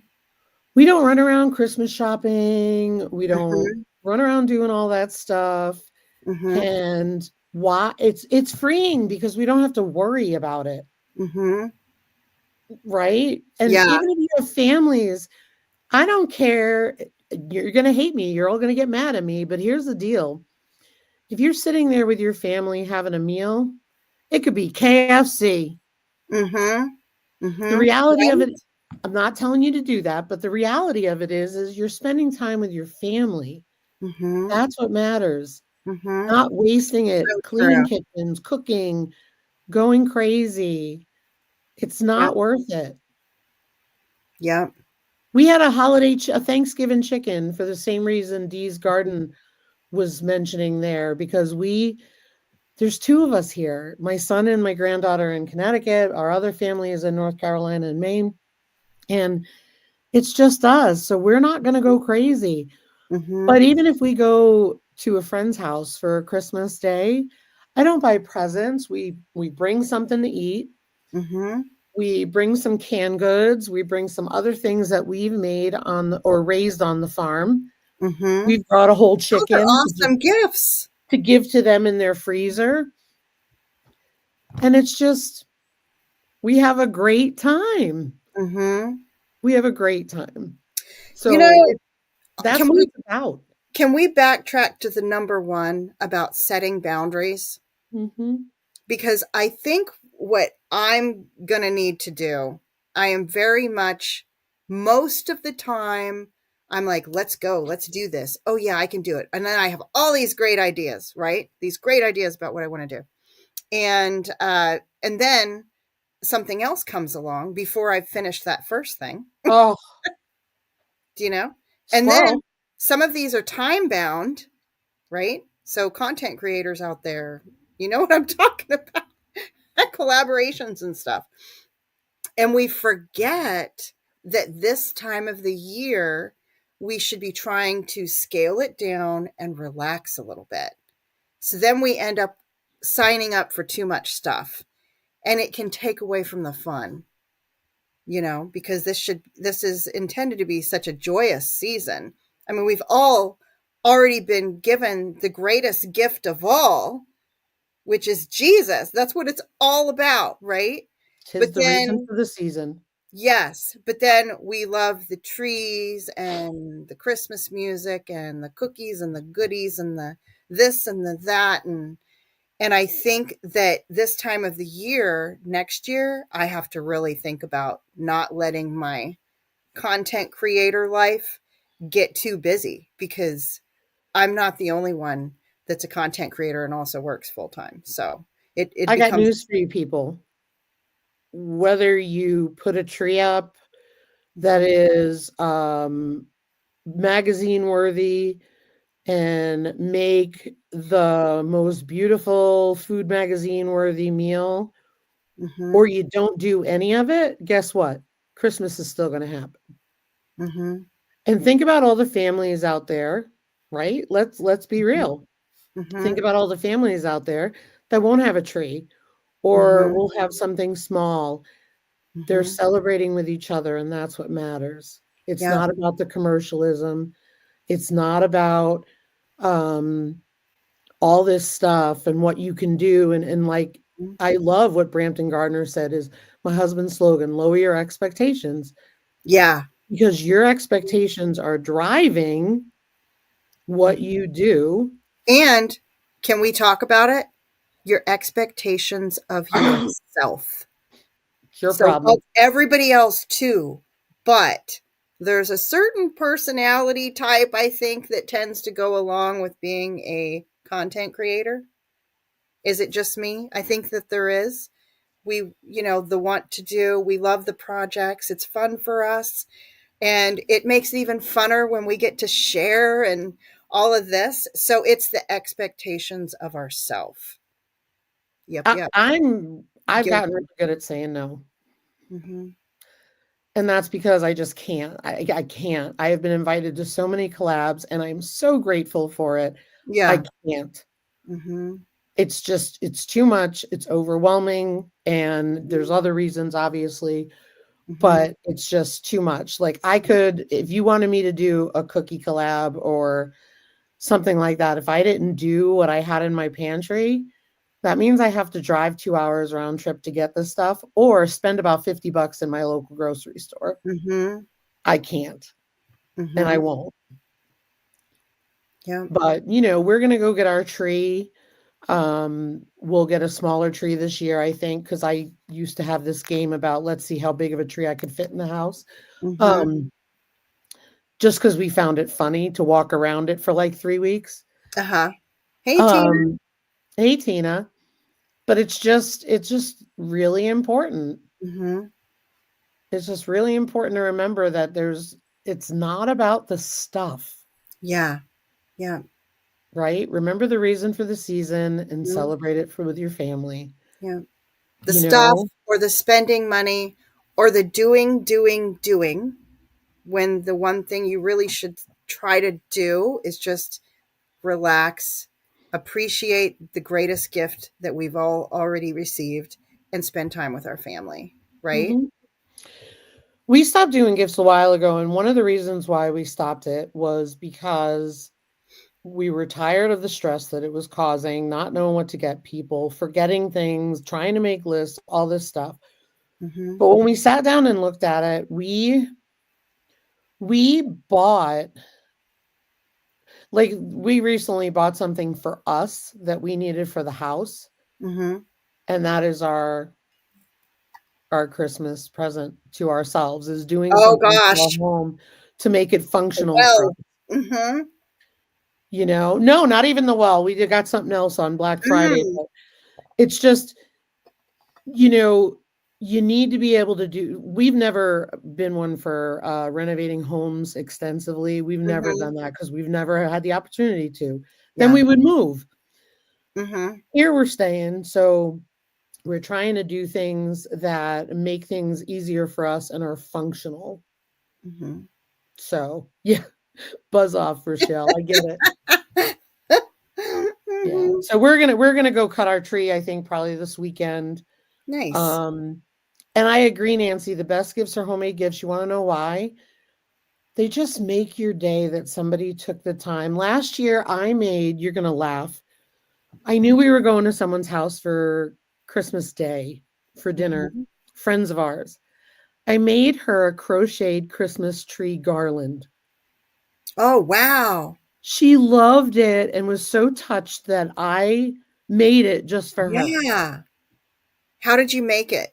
Speaker 1: We don't run around Christmas shopping. We don't
Speaker 2: Mm-hmm.
Speaker 1: run around doing all that stuff.
Speaker 2: Mm-hmm.
Speaker 1: And why it's freeing because we don't have to worry about it,
Speaker 2: Mm-hmm.
Speaker 1: right? And
Speaker 2: Yeah.
Speaker 1: even if you have families, I don't care. You're going to hate me. You're all going to get mad at me. But here's the deal. If you're sitting there with your family having a meal, it could be KFC.
Speaker 2: Mm-hmm.
Speaker 1: The
Speaker 2: Mm-hmm.
Speaker 1: reality of
Speaker 2: Right?
Speaker 1: it, I'm not telling you to do that, but the reality of it is you're spending time with your family.
Speaker 2: Mm-hmm.
Speaker 1: That's what matters.
Speaker 2: Mm-hmm.
Speaker 1: Not wasting it,
Speaker 2: So
Speaker 1: cleaning
Speaker 2: true.
Speaker 1: kitchens, cooking, going crazy. It's
Speaker 2: Yep.
Speaker 1: not worth it.
Speaker 2: Yep.
Speaker 1: We had a Thanksgiving chicken for the same reason Dee's Garden was mentioning there because there's two of us here. My son and my granddaughter in Connecticut. Our other family is in North Carolina and Maine. And it's just us. So we're not going to go crazy.
Speaker 2: Mm-hmm.
Speaker 1: But even if we go to a friend's house for Christmas Day, I don't buy presents. We bring something to eat.
Speaker 2: Mm-hmm.
Speaker 1: We bring some canned goods. We bring some other things that we've made or raised on the farm.
Speaker 2: Mm-hmm.
Speaker 1: We've brought a whole
Speaker 2: Those are
Speaker 1: chicken
Speaker 2: awesome gifts.
Speaker 1: to give to them in their freezer. And it's just, we have a great time.
Speaker 2: Mm-hmm.
Speaker 1: We have a great time.
Speaker 2: You
Speaker 1: So
Speaker 2: know,
Speaker 1: that's
Speaker 2: can
Speaker 1: what
Speaker 2: we
Speaker 1: it's about.
Speaker 2: can we backtrack to the number one about setting boundaries?
Speaker 1: Mm-hmm.
Speaker 2: Because I think what I'm gonna need to do, I am very much most of the time I'm like, let's go, let's do this. Oh yeah, I can do it. And then I have all these great ideas, right? These great ideas about what I want to do. And then something else comes along before I've finished that first thing.
Speaker 1: Oh,
Speaker 2: Do you know? And
Speaker 1: Squirrel.
Speaker 2: then some of these are time bound, right? So content creators out there, you know what I'm talking about. Collaborations and stuff. And we forget that this time of the year, we should be trying to scale it down and relax a little bit. So then we end up signing up for too much stuff, and it can take away from the fun, because this is intended to be such a joyous season. I mean, we've all already been given the greatest gift of all, which is Jesus. That's what it's all about, right?
Speaker 1: Tis
Speaker 2: But
Speaker 1: the reason
Speaker 2: then,
Speaker 1: for the season.
Speaker 2: yes, but then we love the trees and the Christmas music and the cookies and the goodies and the this and the that. And I think that this time of the year, next year, I have to really think about not letting my content creator life get too busy, because I'm not the only one that's a content creator and also works full time. So it
Speaker 1: I got
Speaker 2: becomes,
Speaker 1: news for you people. Whether you put a tree up that is magazine worthy and make the most beautiful food magazine worthy meal,
Speaker 2: mm-hmm,
Speaker 1: or you don't do any of it, guess what? Christmas is still going to happen.
Speaker 2: mm-hmm,
Speaker 1: And think about all the families out there, right? Let's be real.
Speaker 2: mm-hmm,
Speaker 1: Think about all the families out there that won't have a tree or
Speaker 2: mm-hmm,
Speaker 1: will have something small. They're
Speaker 2: mm-hmm.
Speaker 1: celebrating with each other, and that's what matters. It's
Speaker 2: Yep.
Speaker 1: not about the commercialism. It's not about um, all this stuff and what you can do. And like, I love what Brampton Gardner said is my husband's slogan, lower your expectations,
Speaker 2: Yeah.
Speaker 1: because your expectations are driving what you do.
Speaker 2: And can we talk about it? Your expectations of yourself.
Speaker 1: It's your
Speaker 2: So
Speaker 1: problem.
Speaker 2: everybody else too, but there's a certain personality type, I think, that tends to go along with being a content creator. Is it just me? I think that there is. We, the want to do, we love the projects. It's fun for us. And it makes it even funner when we get to share and all of this. So it's the expectations of ourself. Yep,
Speaker 1: I,
Speaker 2: yep.
Speaker 1: I've
Speaker 2: Guilty.
Speaker 1: gotten really good at saying no.
Speaker 2: Mm-hmm.
Speaker 1: And that's because I just can't. I can't. I have been invited to so many collabs and I'm so grateful for it. I
Speaker 2: Yeah.
Speaker 1: can't.
Speaker 2: Mm-hmm.
Speaker 1: It's too much. It's overwhelming. And there's other reasons, obviously,
Speaker 2: Mm-hmm.
Speaker 1: but it's just too much. Like, I could, if you wanted me to do a cookie collab or something like that, if I didn't do what I had in my pantry, that means I have to drive 2 hours round trip to get this stuff or spend about $50 in my local grocery store.
Speaker 2: Mm-hmm.
Speaker 1: I can't and I
Speaker 2: Mm-hmm.
Speaker 1: won't.
Speaker 2: Yeah.
Speaker 1: But, we're going to go get our tree. We'll get a smaller tree this year, I think, because I used to have this game about let's see how big of a tree I could fit in the house.
Speaker 2: Mm-hmm.
Speaker 1: Um, just because we found it funny to walk around it for like 3 weeks.
Speaker 2: Uh-huh. Hey, Tina.
Speaker 1: Um, hey, Tina. But it's just really important.
Speaker 2: Mm-hmm.
Speaker 1: It's just really important to remember that it's not about the stuff,
Speaker 2: Yeah. Yeah.
Speaker 1: right? Remember the reason for the season and
Speaker 2: Mm-hmm.
Speaker 1: celebrate it with your family.
Speaker 2: Yeah. The
Speaker 1: You
Speaker 2: stuff
Speaker 1: know,
Speaker 2: or the spending money or the doing, when the one thing you really should try to do is just relax, appreciate the greatest gift that we've all already received, and spend time with our family, right?
Speaker 1: Mhm. We stopped doing gifts a while ago, and one of the reasons why we stopped it was because we were tired of the stress that it was causing, not knowing what to get people, forgetting things, trying to make lists, all this stuff.
Speaker 2: Mm-hmm.
Speaker 1: But when we sat down and looked at it, we bought, like, we recently bought something for us that we needed for the house,
Speaker 2: Mm-hmm.
Speaker 1: and that is our Christmas present to ourselves, is doing
Speaker 2: Oh
Speaker 1: something to our
Speaker 2: gosh.
Speaker 1: home to make it functional for
Speaker 2: Well.
Speaker 1: us.
Speaker 2: Mm-hmm.
Speaker 1: No, not even the well. We got something else on Black Friday,
Speaker 2: Mm.
Speaker 1: but it's just, you know, you need to be able to do, we've never been one for renovating homes extensively. We've never
Speaker 2: Mhm.
Speaker 1: done that because we've never had the opportunity to. Then
Speaker 2: Yeah.
Speaker 1: we would move.
Speaker 2: Mhm.
Speaker 1: Here we're staying, so we're trying to do things that make things easier for us and are functional.
Speaker 2: Mhm.
Speaker 1: So, yeah, buzz off, Rochelle. I get it. Yeah.
Speaker 2: Mhm.
Speaker 1: So we're gonna go cut our tree, I think, probably this weekend.
Speaker 2: Nice.
Speaker 1: Um, and I agree, Nancy, the best gifts are homemade gifts. You wanna know why? They just make your day that somebody took the time. Last year, I made, you're gonna laugh. I knew we were going to someone's house for Christmas Day for dinner,
Speaker 2: Mhm.
Speaker 1: friends of ours. I made her a crocheted Christmas tree garland.
Speaker 2: Oh, wow.
Speaker 1: She loved it and was so touched that I made it just for her.
Speaker 2: Yeah. How did you make it?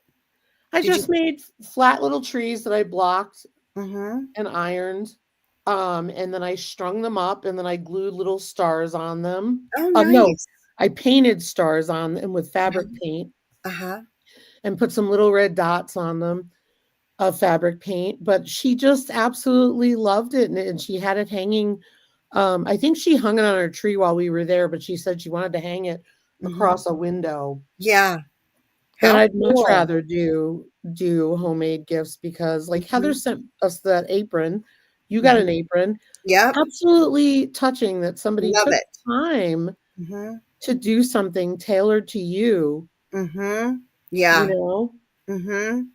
Speaker 1: I
Speaker 2: Did you
Speaker 1: just made flat little trees that I blocked
Speaker 2: Mhm.
Speaker 1: and ironed. And then I strung them up and then I glued little stars on them.
Speaker 2: Oh,
Speaker 1: No,
Speaker 2: nice.
Speaker 1: I painted stars on them with fabric
Speaker 2: Uh-huh.
Speaker 1: paint
Speaker 2: Uh-huh.
Speaker 1: and put some little red dots on them of fabric paint. But she just absolutely loved it. And she had it hanging. I think she hung it on her tree while we were there, but she said she wanted to hang it
Speaker 2: Mhm.
Speaker 1: across a window.
Speaker 2: Yeah.
Speaker 1: And
Speaker 2: How
Speaker 1: I'd much
Speaker 2: cool.
Speaker 1: rather do homemade gifts because, like, Heather
Speaker 2: Mhm.
Speaker 1: sent us that apron. You got an
Speaker 2: Mhm.
Speaker 1: apron.
Speaker 2: Yep.
Speaker 1: Absolutely touching that somebody
Speaker 2: Love
Speaker 1: took
Speaker 2: it.
Speaker 1: time
Speaker 2: Mhm.
Speaker 1: to do something tailored to you,
Speaker 2: Mhm.
Speaker 1: you
Speaker 2: Yeah.
Speaker 1: know?
Speaker 2: Mhm.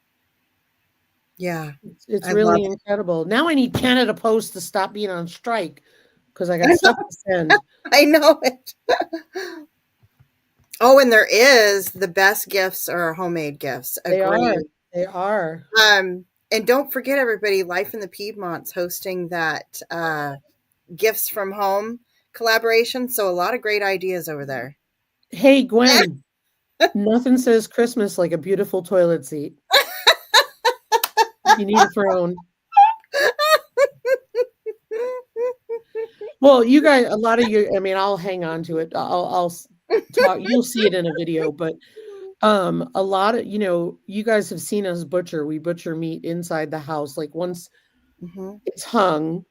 Speaker 2: Yeah.
Speaker 1: It's
Speaker 2: I love
Speaker 1: really
Speaker 2: it.
Speaker 1: incredible. Now I need Canada Post to stop being on strike because I got stuff to send.
Speaker 2: I know it. Oh, and there is the best gifts are homemade gifts.
Speaker 1: They are.
Speaker 2: Agree.
Speaker 1: They are.
Speaker 2: And don't forget, everybody, Life in the Piedmont's hosting that gifts from home collaboration. So a lot of great ideas over there.
Speaker 1: Hey, Gwen, nothing says Christmas like a beautiful toilet seat. You need a throne. Well, you guys, a lot of you, I mean, I'll hang on to it. I'll talk, you'll see it in a video, but a lot of, you guys have seen us butcher. We butcher meat inside the house. Like once
Speaker 2: Hmm.
Speaker 1: it's hung,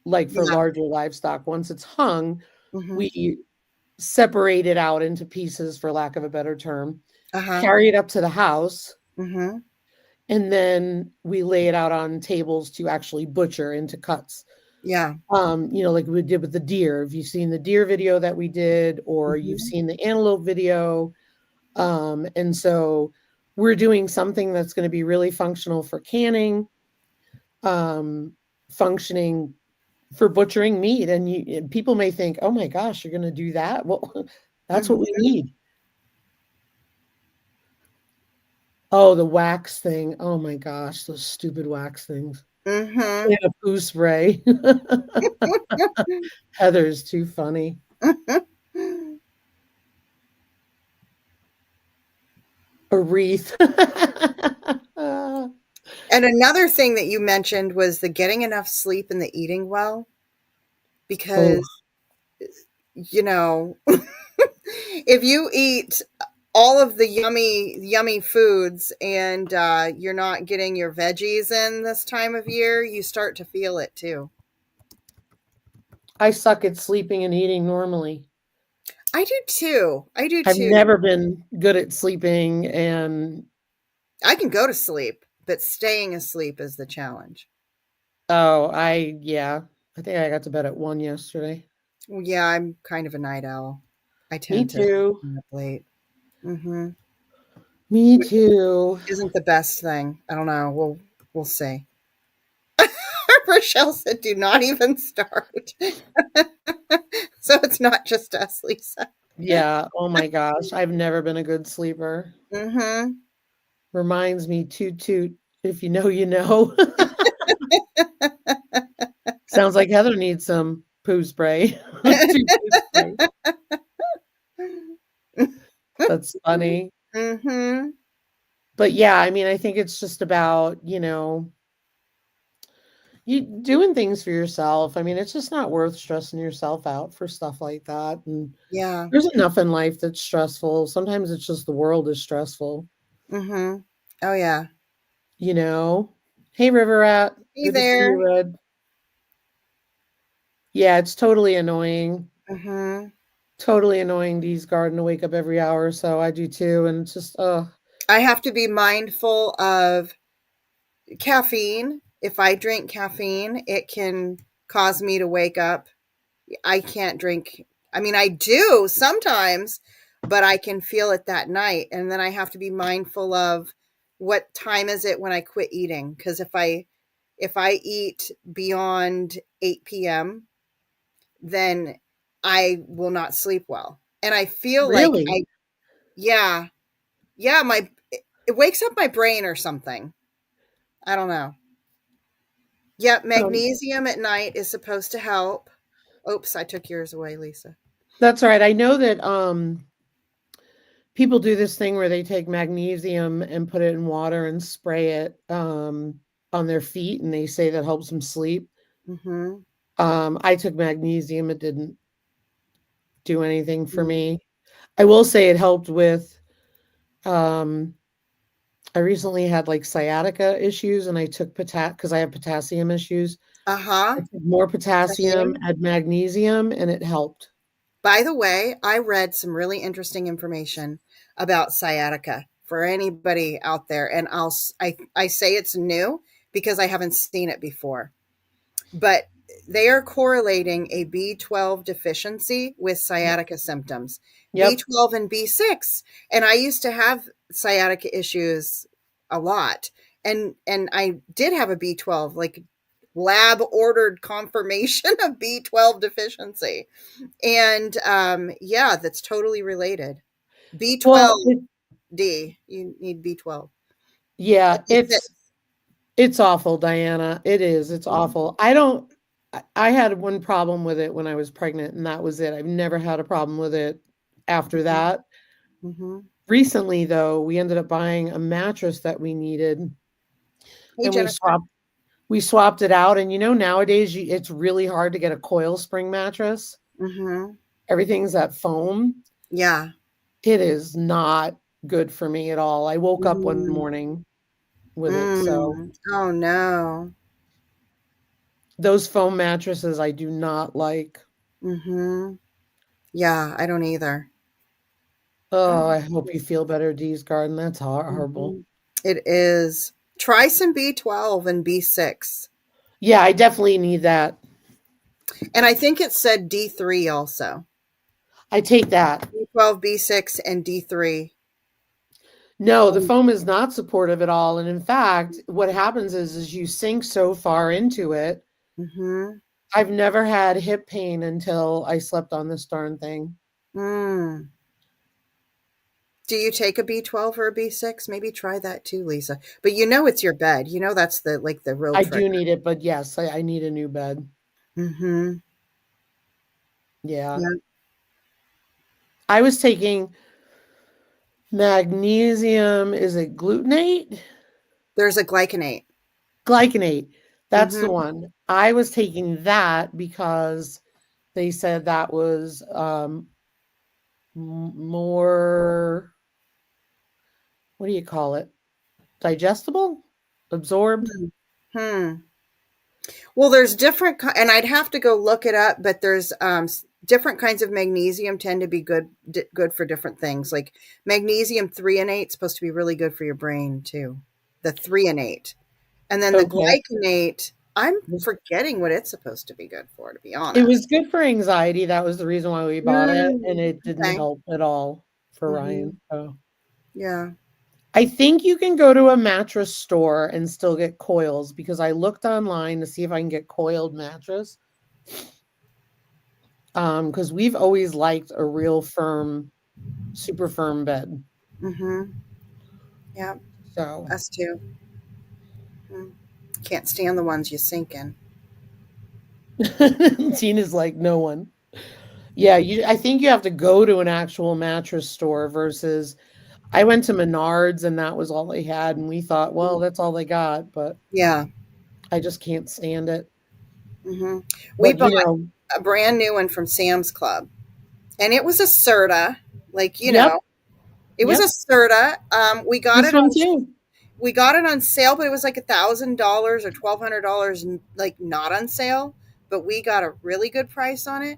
Speaker 1: like for
Speaker 2: Yeah.
Speaker 1: larger livestock, once it's hung,
Speaker 2: Hmm.
Speaker 1: we separate it out into pieces, for lack of a better term,
Speaker 2: Uh-huh.
Speaker 1: carry it up to the house,
Speaker 2: Hmm.
Speaker 1: and then we lay it out on tables to actually butcher into cuts.
Speaker 2: Yeah.
Speaker 1: Like we did with the deer. Have you seen the deer video that we did, or you've
Speaker 2: Hmm.
Speaker 1: seen the antelope video? And so we're doing something that's going to be really functional for canning, um, functioning for butchering meat. And people may think, oh my gosh, you're going to do that? Well, that's what we
Speaker 2: Hmm.
Speaker 1: need. Oh, the wax thing. Oh my gosh, those stupid wax things.
Speaker 2: Hmm.
Speaker 1: And a poo spray. Heather's too funny. A wreath.
Speaker 2: And another thing that you mentioned was the getting enough sleep and the eating well,
Speaker 1: Oh,
Speaker 2: because, you know, if you eat all of the yummy, yummy foods and you're not getting your veggies in this time of year, you start to feel it too.
Speaker 1: I suck at sleeping and eating normally.
Speaker 2: I do too. I do
Speaker 1: I've
Speaker 2: too.
Speaker 1: never been good at sleeping and
Speaker 2: I can go to sleep, but staying asleep is the challenge.
Speaker 1: yeah. I think I got to bed at 1 yesterday.
Speaker 2: Well, yeah, I'm kind of a night owl. I
Speaker 1: Me
Speaker 2: tend to
Speaker 1: too.
Speaker 2: stay up late. Hmm.
Speaker 1: Me
Speaker 2: Which
Speaker 1: too.
Speaker 2: isn't the best thing. I don't know. We'll see. Rochelle said, "Do not even start." So it's not just us, Lisa.
Speaker 1: Yeah. Oh my gosh. I've never been a good sleeper.
Speaker 2: Hmm.
Speaker 1: Reminds me, toot toot. If you know, you know. Sounds like Heather needs some poo spray. Toot toot spray. That's funny.
Speaker 2: Hmm.
Speaker 1: But yeah, I mean, I think it's just about, you doing things for yourself. I mean, it's just not worth stressing yourself out for stuff like that. And
Speaker 2: Yeah.
Speaker 1: there's enough in life that's stressful. Sometimes it's just the world is stressful.
Speaker 2: Hmm. Oh yeah.
Speaker 1: you know. Hey, River Rat.
Speaker 2: Hey
Speaker 1: Good to see
Speaker 2: there.
Speaker 1: you, Red. Yeah, it's totally annoying.
Speaker 2: Hmm.
Speaker 1: Totally annoying Dee's Garden to wake up every hour or so. I do too. And it's just,
Speaker 2: I have to be mindful of caffeine. If I drink caffeine, it can cause me to wake up. I can't drink. I mean, I do sometimes, but I can feel it that night. And then I have to be mindful of what time is it when I quit eating. Because if I eat beyond 8 p.m., then I will not sleep well. And I feel like
Speaker 1: really?
Speaker 2: yeah, yeah, it wakes up my brain or something. I don't know. Yep,
Speaker 1: Um,
Speaker 2: magnesium at night is supposed to help. Oops, I took yours away, Lisa.
Speaker 1: that's right. I know that people do this thing where they take magnesium and put it in water and spray it on their feet, and they say that helps them sleep.
Speaker 2: Mm-hmm.
Speaker 1: I took magnesium, it didn't do anything for me. I will say it helped with um I recently had like sciatica issues and I took because I have potassium issues. I
Speaker 2: Uh-huh.
Speaker 1: took more potassium,
Speaker 2: Same.
Speaker 1: had magnesium, and it helped.
Speaker 2: By the way, I read some really interesting information about sciatica for anybody out there, and I say it's new because I haven't seen it before. But they are correlating a B12 deficiency with sciatica symptoms,
Speaker 1: Yep.
Speaker 2: B12 and B6. And I used to have sciatica issues a lot. And I did have a B12, like lab ordered confirmation of B12 deficiency. And yeah, that's totally related.
Speaker 1: Well,
Speaker 2: B12D, you need B12.
Speaker 1: yeah,
Speaker 2: B6.
Speaker 1: it's awful, Diana. It is. It's
Speaker 2: Mhm.
Speaker 1: awful. I don't I had one problem with it when I was pregnant, and that was it. I've never had a problem with it after that.
Speaker 2: Mhm.
Speaker 1: Recently, though, we ended up buying a mattress that we needed,
Speaker 2: Hey,
Speaker 1: and we
Speaker 2: Jennifer.
Speaker 1: swapped it out. And nowadays it's really hard to get a coil spring mattress.
Speaker 2: Mhm.
Speaker 1: Everything's that foam.
Speaker 2: Yeah.
Speaker 1: It is not good for me at all. I woke up one
Speaker 2: Mm.
Speaker 1: morning with it. So
Speaker 2: Mm. Oh no.
Speaker 1: those foam mattresses I do not like.
Speaker 2: Mhm. Yeah, I don't either.
Speaker 1: Oh, I hope you feel better, Dee's Garden. That's horrible.
Speaker 2: Mhm. It is. Try some B12 and B6.
Speaker 1: Yeah, I definitely need that.
Speaker 2: And I think it said D3 also.
Speaker 1: I take that.
Speaker 2: B12, B6, and D3.
Speaker 1: No, the foam is not supportive at all. And in fact, what happens is you sink so far into it.
Speaker 2: Mm-hmm.
Speaker 1: I've never had hip pain until I slept on this darn thing.
Speaker 2: Mm. Do you take a B12 or a B6? Maybe try that too, Lisa. But it's your bed. That's the real
Speaker 1: I
Speaker 2: trick.
Speaker 1: do need it, but yes, I need a new bed.
Speaker 2: Mm-hmm.
Speaker 1: Yeah.
Speaker 2: Yeah.
Speaker 1: I was taking magnesium. Is it glutenate?
Speaker 2: There's a glycinate.
Speaker 1: Glycinate. That's the
Speaker 2: Mm-hmm.
Speaker 1: one. I was taking that because they said that was more, what do you call it? Digestible? Absorbed?
Speaker 2: Hmm. Well, there's different, and I'd have to go look it up, but there's different kinds of magnesium tend to be good for different things. Like magnesium threonate is supposed to be really good for your brain too. The threonate, and then the
Speaker 1: Okay.
Speaker 2: glycinate. I'm forgetting what it's supposed to be good for, to be
Speaker 1: It
Speaker 2: honest.
Speaker 1: was good for anxiety. That was the reason why we bought it, and it didn't
Speaker 2: Okay.
Speaker 1: help at all for
Speaker 2: Hmm.
Speaker 1: Ryan. So
Speaker 2: Yeah.
Speaker 1: I think you can go to a mattress store and still get coils because I looked online to see if I can get coiled mattress. Because we've always liked a real firm, super firm bed.
Speaker 2: Hmm. Yeah.
Speaker 1: So
Speaker 2: Us too. Mm. Can't stand the ones you sink in.
Speaker 1: Tina's like, no one. Yeah, I think you have to go to an actual mattress store versus I went to Menards and that was all they had, and we thought, well, that's all they got, but
Speaker 2: Yeah.
Speaker 1: I just can't stand it.
Speaker 2: Hmm. We
Speaker 1: But
Speaker 2: bought a brand new one from Sam's Club, and it was a Serta, like
Speaker 1: yep,
Speaker 2: it was a
Speaker 1: yep.
Speaker 2: Serta. We got
Speaker 1: This
Speaker 2: it
Speaker 1: one
Speaker 2: on
Speaker 1: too.
Speaker 2: we got it on sale, but it was like $1,000 or $1,200, like not on sale. But we got a really good price on it.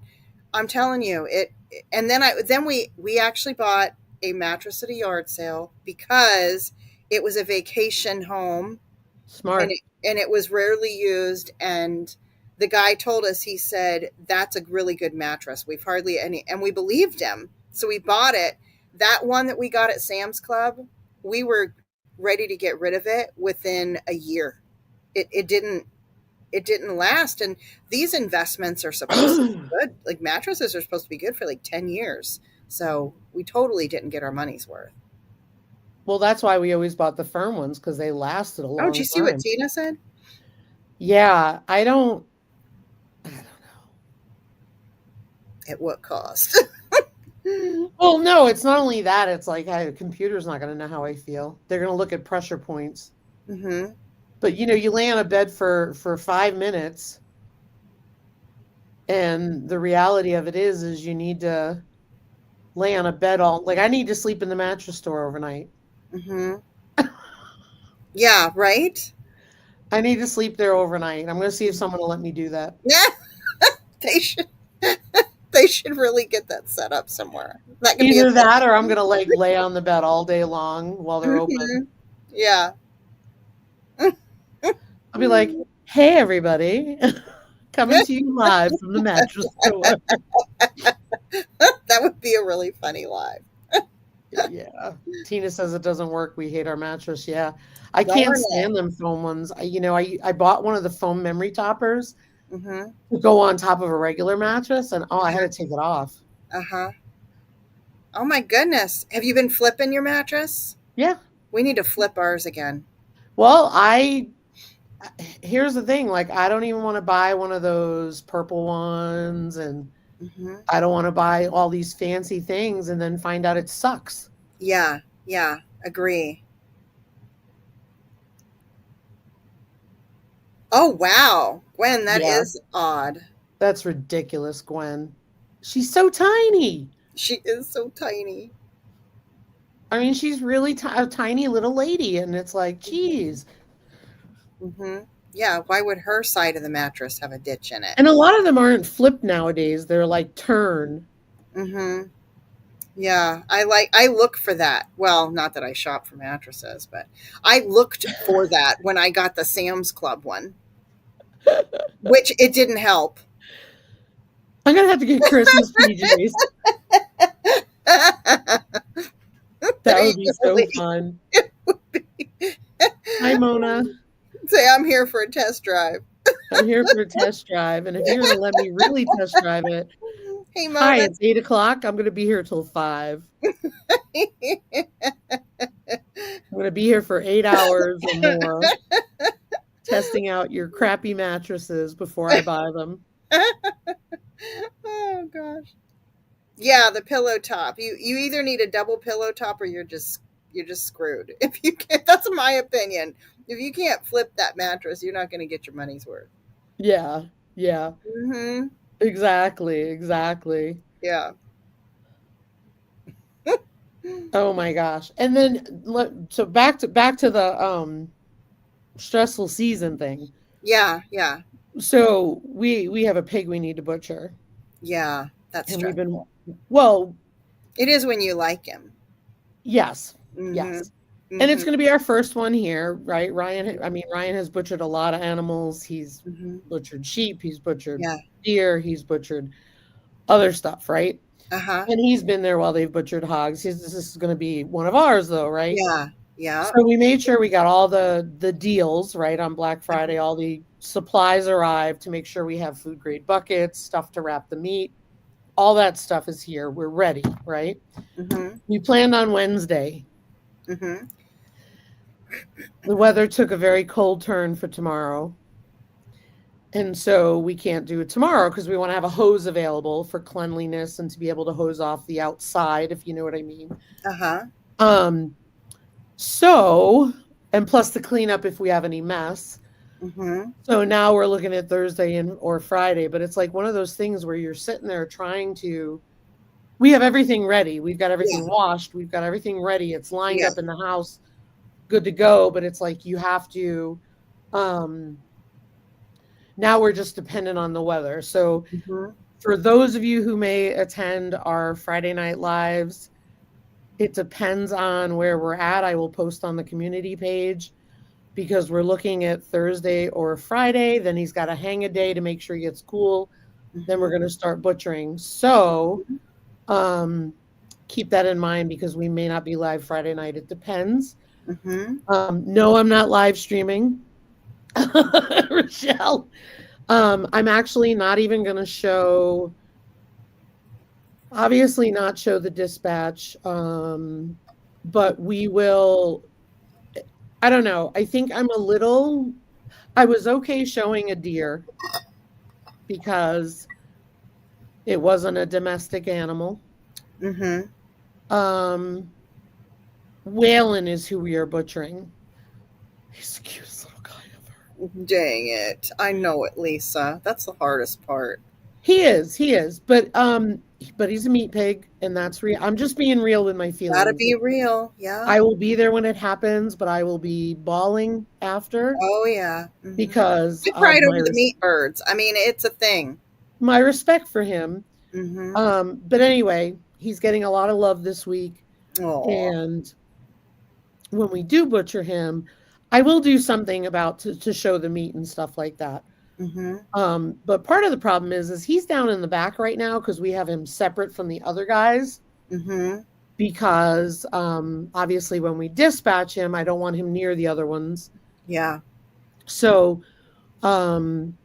Speaker 2: I'm telling you it. And then we actually bought a mattress at a yard sale because it was a vacation home, and
Speaker 1: Smart.
Speaker 2: it was rarely used. And the guy told us, he said, that's a really good mattress. We've hardly any, and we believed him. So we bought it. That one that we got at Sam's Club, we were ready to get rid of it within a year. It didn't last. And these investments are supposed to be good. Like mattresses are supposed to be good for like 10 years. So we totally didn't get our money's worth.
Speaker 1: Well, that's why we always bought the firm ones because they lasted a
Speaker 2: Oh,
Speaker 1: long
Speaker 2: did you see what
Speaker 1: time.
Speaker 2: Tina said?
Speaker 1: Yeah, I don't know.
Speaker 2: At what cost?
Speaker 1: Well, no, it's not only that. It's like a computer's not going to know how I feel. They're going to look at pressure points.
Speaker 2: Mm-hmm.
Speaker 1: But you lay on a bed for 5 minutes, and the reality of it is you need to lay on a bed all like I need to sleep in the mattress store overnight.
Speaker 2: Mm-hmm. Yeah, right?
Speaker 1: I need to sleep there overnight. I'm going to see if someone will let me do that.
Speaker 2: Yeah. They should they should really get that set up somewhere. That could be
Speaker 1: Either that or I'm going to like lay on the bed all day long while they're open.
Speaker 2: Mhm. Yeah.
Speaker 1: I'll be like, "Hey everybody, coming to you live from the mattress store."
Speaker 2: That would be a really funny live.
Speaker 1: Yeah. Tina says it doesn't work. We hate our mattress. Yeah. I
Speaker 2: Darn
Speaker 1: can't
Speaker 2: it.
Speaker 1: stand them foam ones. I bought one of the foam memory toppers
Speaker 2: Mm-hmm.
Speaker 1: to go on top of a regular mattress, and I had to take it off.
Speaker 2: Uh-huh. Oh my goodness. Have you been flipping your mattress?
Speaker 1: Yeah.
Speaker 2: We need to flip ours again.
Speaker 1: Well, here's the thing, like I don't even want to buy one of those purple ones, and
Speaker 2: Mm-hmm.
Speaker 1: I don't want to buy all these fancy things and then find out it sucks.
Speaker 2: Yeah, yeah, agree. Oh wow. Gwen, that
Speaker 1: Yeah.
Speaker 2: is odd.
Speaker 1: That's ridiculous, Gwen. She's so tiny.
Speaker 2: She is so tiny.
Speaker 1: I mean, she's really a tiny little lady, and it's like, geez.
Speaker 2: Mm-hmm. Yeah, why would her side of the mattress have a ditch in it?
Speaker 1: And a lot of them aren't flipped nowadays. They're like turn.
Speaker 2: Mm-hmm. Yeah, I look for that. Well, not that I shop for mattresses, but I looked for that when I got the Sam's Club one, which it didn't help.
Speaker 1: I'm gonna have to get Christmas PJs. That would be so fun. Hi, Mona.
Speaker 2: Say, I'm here for a test drive.
Speaker 1: I'm here for a test drive, and if you're gonna let me really test drive it,
Speaker 2: Hey,
Speaker 1: hi,
Speaker 2: Mona.
Speaker 1: it's 8 o'clock. I'm gonna be here till 5. I'm gonna be here for 8 hours or more, testing out your crappy mattresses before I buy them.
Speaker 2: Oh gosh. Yeah, the pillow top. You either need a double pillow top or you're just screwed. If you can't, that's my opinion. If you can't flip that mattress, you're not going to get your money's worth.
Speaker 1: Yeah, yeah,
Speaker 2: Mm-hmm.
Speaker 1: exactly.
Speaker 2: Yeah.
Speaker 1: Oh my gosh! And then so back to the stressful season thing.
Speaker 2: Yeah, yeah,
Speaker 1: So we have a pig we need to butcher,
Speaker 2: yeah. That's
Speaker 1: and
Speaker 2: true.
Speaker 1: we've been well,
Speaker 2: It is when you like him.
Speaker 1: yes,
Speaker 2: Mm-hmm.
Speaker 1: yes.
Speaker 2: Mm-hmm.
Speaker 1: And it's going to be our first one here, right? Ryan has butchered a lot of animals. He's
Speaker 2: Mm-hmm.
Speaker 1: butchered sheep, he's butchered
Speaker 2: Yeah.
Speaker 1: deer, he's butchered other stuff, right?
Speaker 2: Uh-huh.
Speaker 1: And he's been there while they've butchered hogs. This is going to be one of ours, though, right?
Speaker 2: Yeah. Yeah.
Speaker 1: So we made sure we got all the deals right on Black Friday. All the supplies arrived to make sure we have food grade buckets, stuff to wrap the meat. All that stuff is here. We're ready, right?
Speaker 2: Mm-hmm.
Speaker 1: We planned on Wednesday.
Speaker 2: Mm-hmm.
Speaker 1: The weather took a very cold turn for tomorrow. And so we can't do it tomorrow because we want to have a hose available for cleanliness and to be able to hose off the outside, if you know what I mean.
Speaker 2: Uh-huh.
Speaker 1: So, and plus the cleanup if we have any mess.
Speaker 2: Mm-hmm.
Speaker 1: So now we're looking at Thursday or Friday, but it's like one of those things where you're sitting there trying to, we have everything ready. We've got everything washed. We've got everything ready. It's lined up in the house. good to go, but it's like you have to now we're just dependent on the weather. So
Speaker 2: Mhm.
Speaker 1: for those of you who may attend our Friday night lives, it depends on where we're at. I will post on the community page because we're looking at Thursday or Friday. Then he's got to hang a day to make sure he gets cool. Then we're
Speaker 2: Mhm.
Speaker 1: going to start butchering. So um, keep that in mind because we may not be live Friday night. It depends.
Speaker 2: Mhm.
Speaker 1: No, I'm not live streaming. Rochelle. I'm actually not even going to show, obviously, not show the dispatch, but we will. I don't know. I think I was okay showing a deer because it wasn't a domestic animal.
Speaker 2: Mhm.
Speaker 1: Um, Whalen is who we are butchering. He's the cutest little guy ever.
Speaker 2: Dang it. I know it, Lisa. That's the hardest part.
Speaker 1: He is, but he's a meat pig, and that's real. I'm just being real with my
Speaker 2: Gotta
Speaker 1: feelings.
Speaker 2: be real. Yeah.
Speaker 1: I will be there when it happens, but I will be bawling after
Speaker 2: Oh, yeah. Mhm.
Speaker 1: because
Speaker 2: I
Speaker 1: of
Speaker 2: cried over the meat birds. I mean, it's a thing.
Speaker 1: my respect for him.
Speaker 2: Mhm.
Speaker 1: But anyway, he's getting a lot of love this week,
Speaker 2: Oh.
Speaker 1: and when we do butcher him, I will do something about to show the meat and stuff like that.
Speaker 2: Mhm.
Speaker 1: But part of the problem is he's down in the back right now because we have him separate from the other guys.
Speaker 2: Mhm.
Speaker 1: Because obviously, when we dispatch him, I don't want him near the other ones.
Speaker 2: Yeah.
Speaker 1: So um,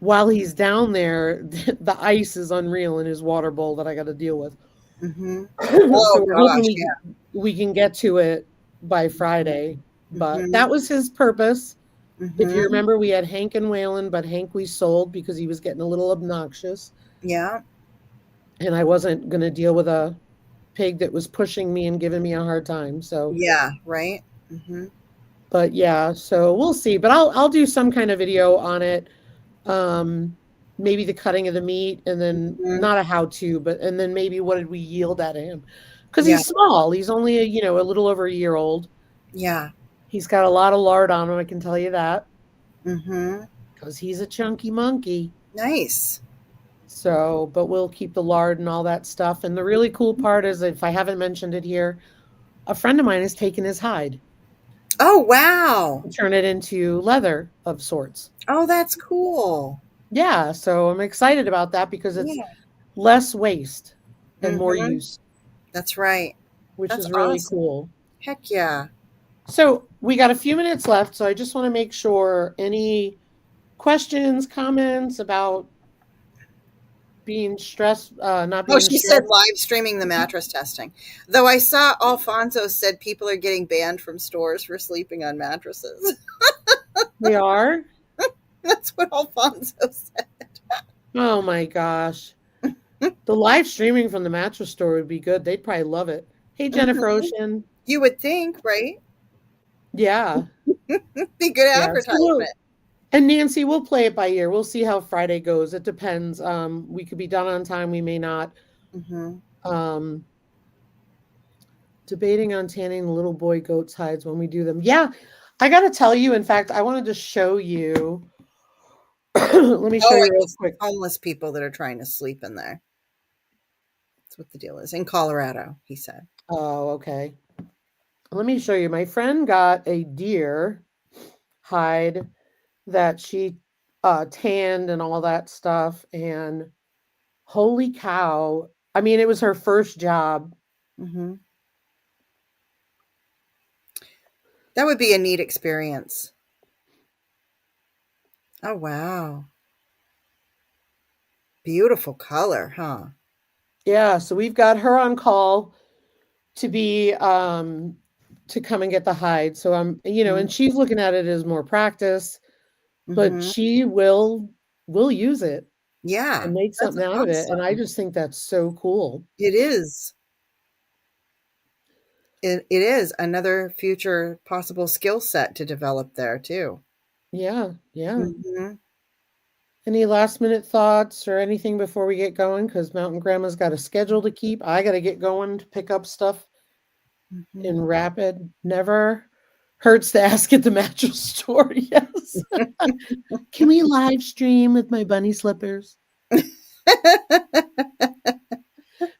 Speaker 1: while he's down there, the ice is unreal in his water bowl that I got to deal with.
Speaker 2: Mhm.
Speaker 1: So
Speaker 2: Oh
Speaker 1: we're hoping
Speaker 2: gosh, yeah.
Speaker 1: we can get to it by Friday. But
Speaker 2: Mhm.
Speaker 1: that was his purpose. If you
Speaker 2: Mhm.
Speaker 1: remember, we had Hank and Waylon, but Hank we sold because he was getting a little obnoxious.
Speaker 2: Yeah.
Speaker 1: And I wasn't going to deal with a pig that was pushing me and giving me a hard time. So,
Speaker 2: Yeah, right? Mhm.
Speaker 1: but yeah, so we'll see. But I'll do some kind of video on it. Um, maybe the cutting of the meat, and then
Speaker 2: Mhm.
Speaker 1: not a how to, but and then maybe what did we yield at him? Because
Speaker 2: Yeah.
Speaker 1: he's small. He's only a little over a year old.
Speaker 2: Yeah.
Speaker 1: He's got a lot of lard on him. I can tell you that
Speaker 2: Mhm.
Speaker 1: because he's a chunky monkey.
Speaker 2: Nice.
Speaker 1: So, but we'll keep the lard and all that stuff. And the really cool part is, if I haven't mentioned it here, a friend of mine has taken his hide
Speaker 2: Oh, wow.
Speaker 1: and turn it into leather of sorts.
Speaker 2: Oh, that's cool.
Speaker 1: Yeah, so I'm excited about that because it's
Speaker 2: Yeah.
Speaker 1: less waste and more
Speaker 2: Mhm.
Speaker 1: use,
Speaker 2: That's right.
Speaker 1: which
Speaker 2: That's
Speaker 1: is really
Speaker 2: awesome.
Speaker 1: cool.
Speaker 2: Heck yeah.
Speaker 1: So we got a few minutes left, so I just want to make sure any questions, comments about being stressed, not
Speaker 2: Oh,
Speaker 1: being
Speaker 2: she said
Speaker 1: stressed.
Speaker 2: live streaming the mattress testing. Though I saw Alfonso said people are getting banned from stores for sleeping on mattresses.
Speaker 1: They are?
Speaker 2: That's what Alfonso said.
Speaker 1: Oh my gosh. The live streaming from the mattress store would be good. They'd probably love it. Hey, Jennifer
Speaker 2: Mhm.
Speaker 1: Ocean.
Speaker 2: You would think, right?
Speaker 1: Yeah.
Speaker 2: Be good
Speaker 1: Yeah.
Speaker 2: advertisement.
Speaker 1: And Nancy, we'll play it by ear. We'll see how Friday goes. It depends. We could be done on time, we may not.
Speaker 2: Mhm.
Speaker 1: Um, Debating on tanning the little boy goats' hides when we do them. Yeah, I gotta tell you, in fact, I wanted to show you. Let me show
Speaker 2: Oh,
Speaker 1: you
Speaker 2: and
Speaker 1: real
Speaker 2: it's
Speaker 1: quick.
Speaker 2: homeless people that are trying to sleep in there. That's what the deal is. In Colorado, he said.
Speaker 1: Oh, okay. Let me show you. My friend got a deer hide that she tanned and all that stuff. And holy cow. I mean, it was her first job.
Speaker 2: Mhm. That would be a neat experience. Oh, wow. Beautiful color, huh?
Speaker 1: Yeah, so we've got her on call to be to come and get the hide. So
Speaker 2: Mhm.
Speaker 1: and she's looking at it as more practice, but
Speaker 2: Mhm.
Speaker 1: she will use it and
Speaker 2: Yeah,
Speaker 1: make
Speaker 2: that's
Speaker 1: something out of it. And I
Speaker 2: awesome.
Speaker 1: just think that's so cool.
Speaker 2: It is. It is another future possible skill set to develop there too.
Speaker 1: Yeah, yeah.
Speaker 2: Mhm.
Speaker 1: Any last minute thoughts or anything before we get going? Because Mountain Grandma's got a schedule to keep. I got to get going to pick up stuff
Speaker 2: Mhm.
Speaker 1: in Rapid. Never. Hurts to ask at the mattress store. Yes. Can we live stream with my bunny slippers?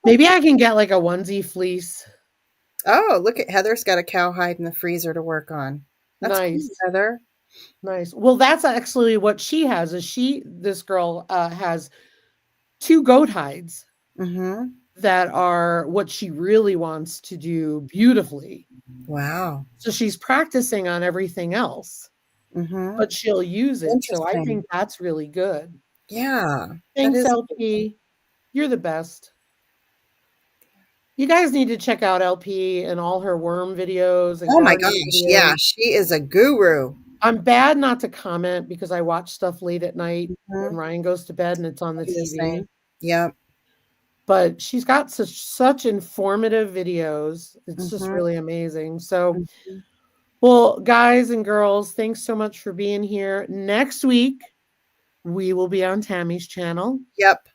Speaker 1: Maybe I can get like a onesie fleece.
Speaker 2: Oh, look at Heather's got a cowhide in the freezer to work on. That's
Speaker 1: Nice.
Speaker 2: cool, Heather.
Speaker 1: Nice. Well, that's actually what she has. This girl has 2 goat hides
Speaker 2: Mm-hmm.
Speaker 1: that are what she really wants to do beautifully.
Speaker 2: Wow.
Speaker 1: So she's practicing on everything else,
Speaker 2: Mm-hmm.
Speaker 1: but she'll use it. So I
Speaker 2: Interesting.
Speaker 1: think that's really good.
Speaker 2: Yeah.
Speaker 1: Thanks,
Speaker 2: is
Speaker 1: LP. You're the best. You guys need to check out LP and all her worm videos. And
Speaker 2: Oh my
Speaker 1: gardening
Speaker 2: gosh. Yeah,
Speaker 1: videos.
Speaker 2: she is a guru.
Speaker 1: I'm bad not to comment because I watch stuff late at night when
Speaker 2: Mhm.
Speaker 1: Ryan goes to bed and it's on the
Speaker 2: Be the
Speaker 1: TV.
Speaker 2: same. Yep.
Speaker 1: But she's got such informative videos. It's just
Speaker 2: Mhm.
Speaker 1: really amazing. So,
Speaker 2: Mhm.
Speaker 1: well, guys and girls, thanks so much for being here. Next week, we will be on Tammy's channel.
Speaker 2: Yep.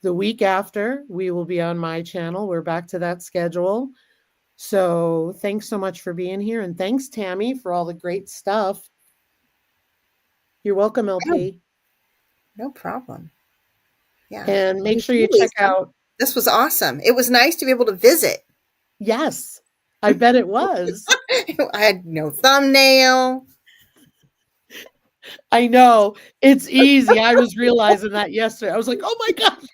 Speaker 1: The week after, we will be on my channel. We're back to that schedule. So, thanks so much for being here. And thanks, Tammy, for all the great stuff. You're welcome, LP.
Speaker 2: No problem. Yeah.
Speaker 1: And make
Speaker 2: Thank
Speaker 1: sure you
Speaker 2: you,
Speaker 1: check
Speaker 2: Lisa.
Speaker 1: out.
Speaker 2: This was awesome. It was nice to be able to visit.
Speaker 1: Yes, I bet it was.
Speaker 2: I had no thumbnail.
Speaker 1: I know. It's easy. I was realizing that yesterday. I was like, oh my gosh.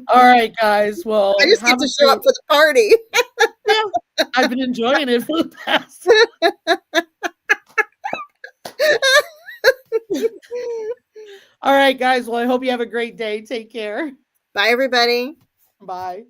Speaker 1: All right, guys. Well,
Speaker 2: I just get to show up for the party.
Speaker 1: Yeah, I've been enjoying it for the past. All right, guys. Well, I hope you have a great day. Take care.
Speaker 2: Bye, everybody.
Speaker 1: Bye.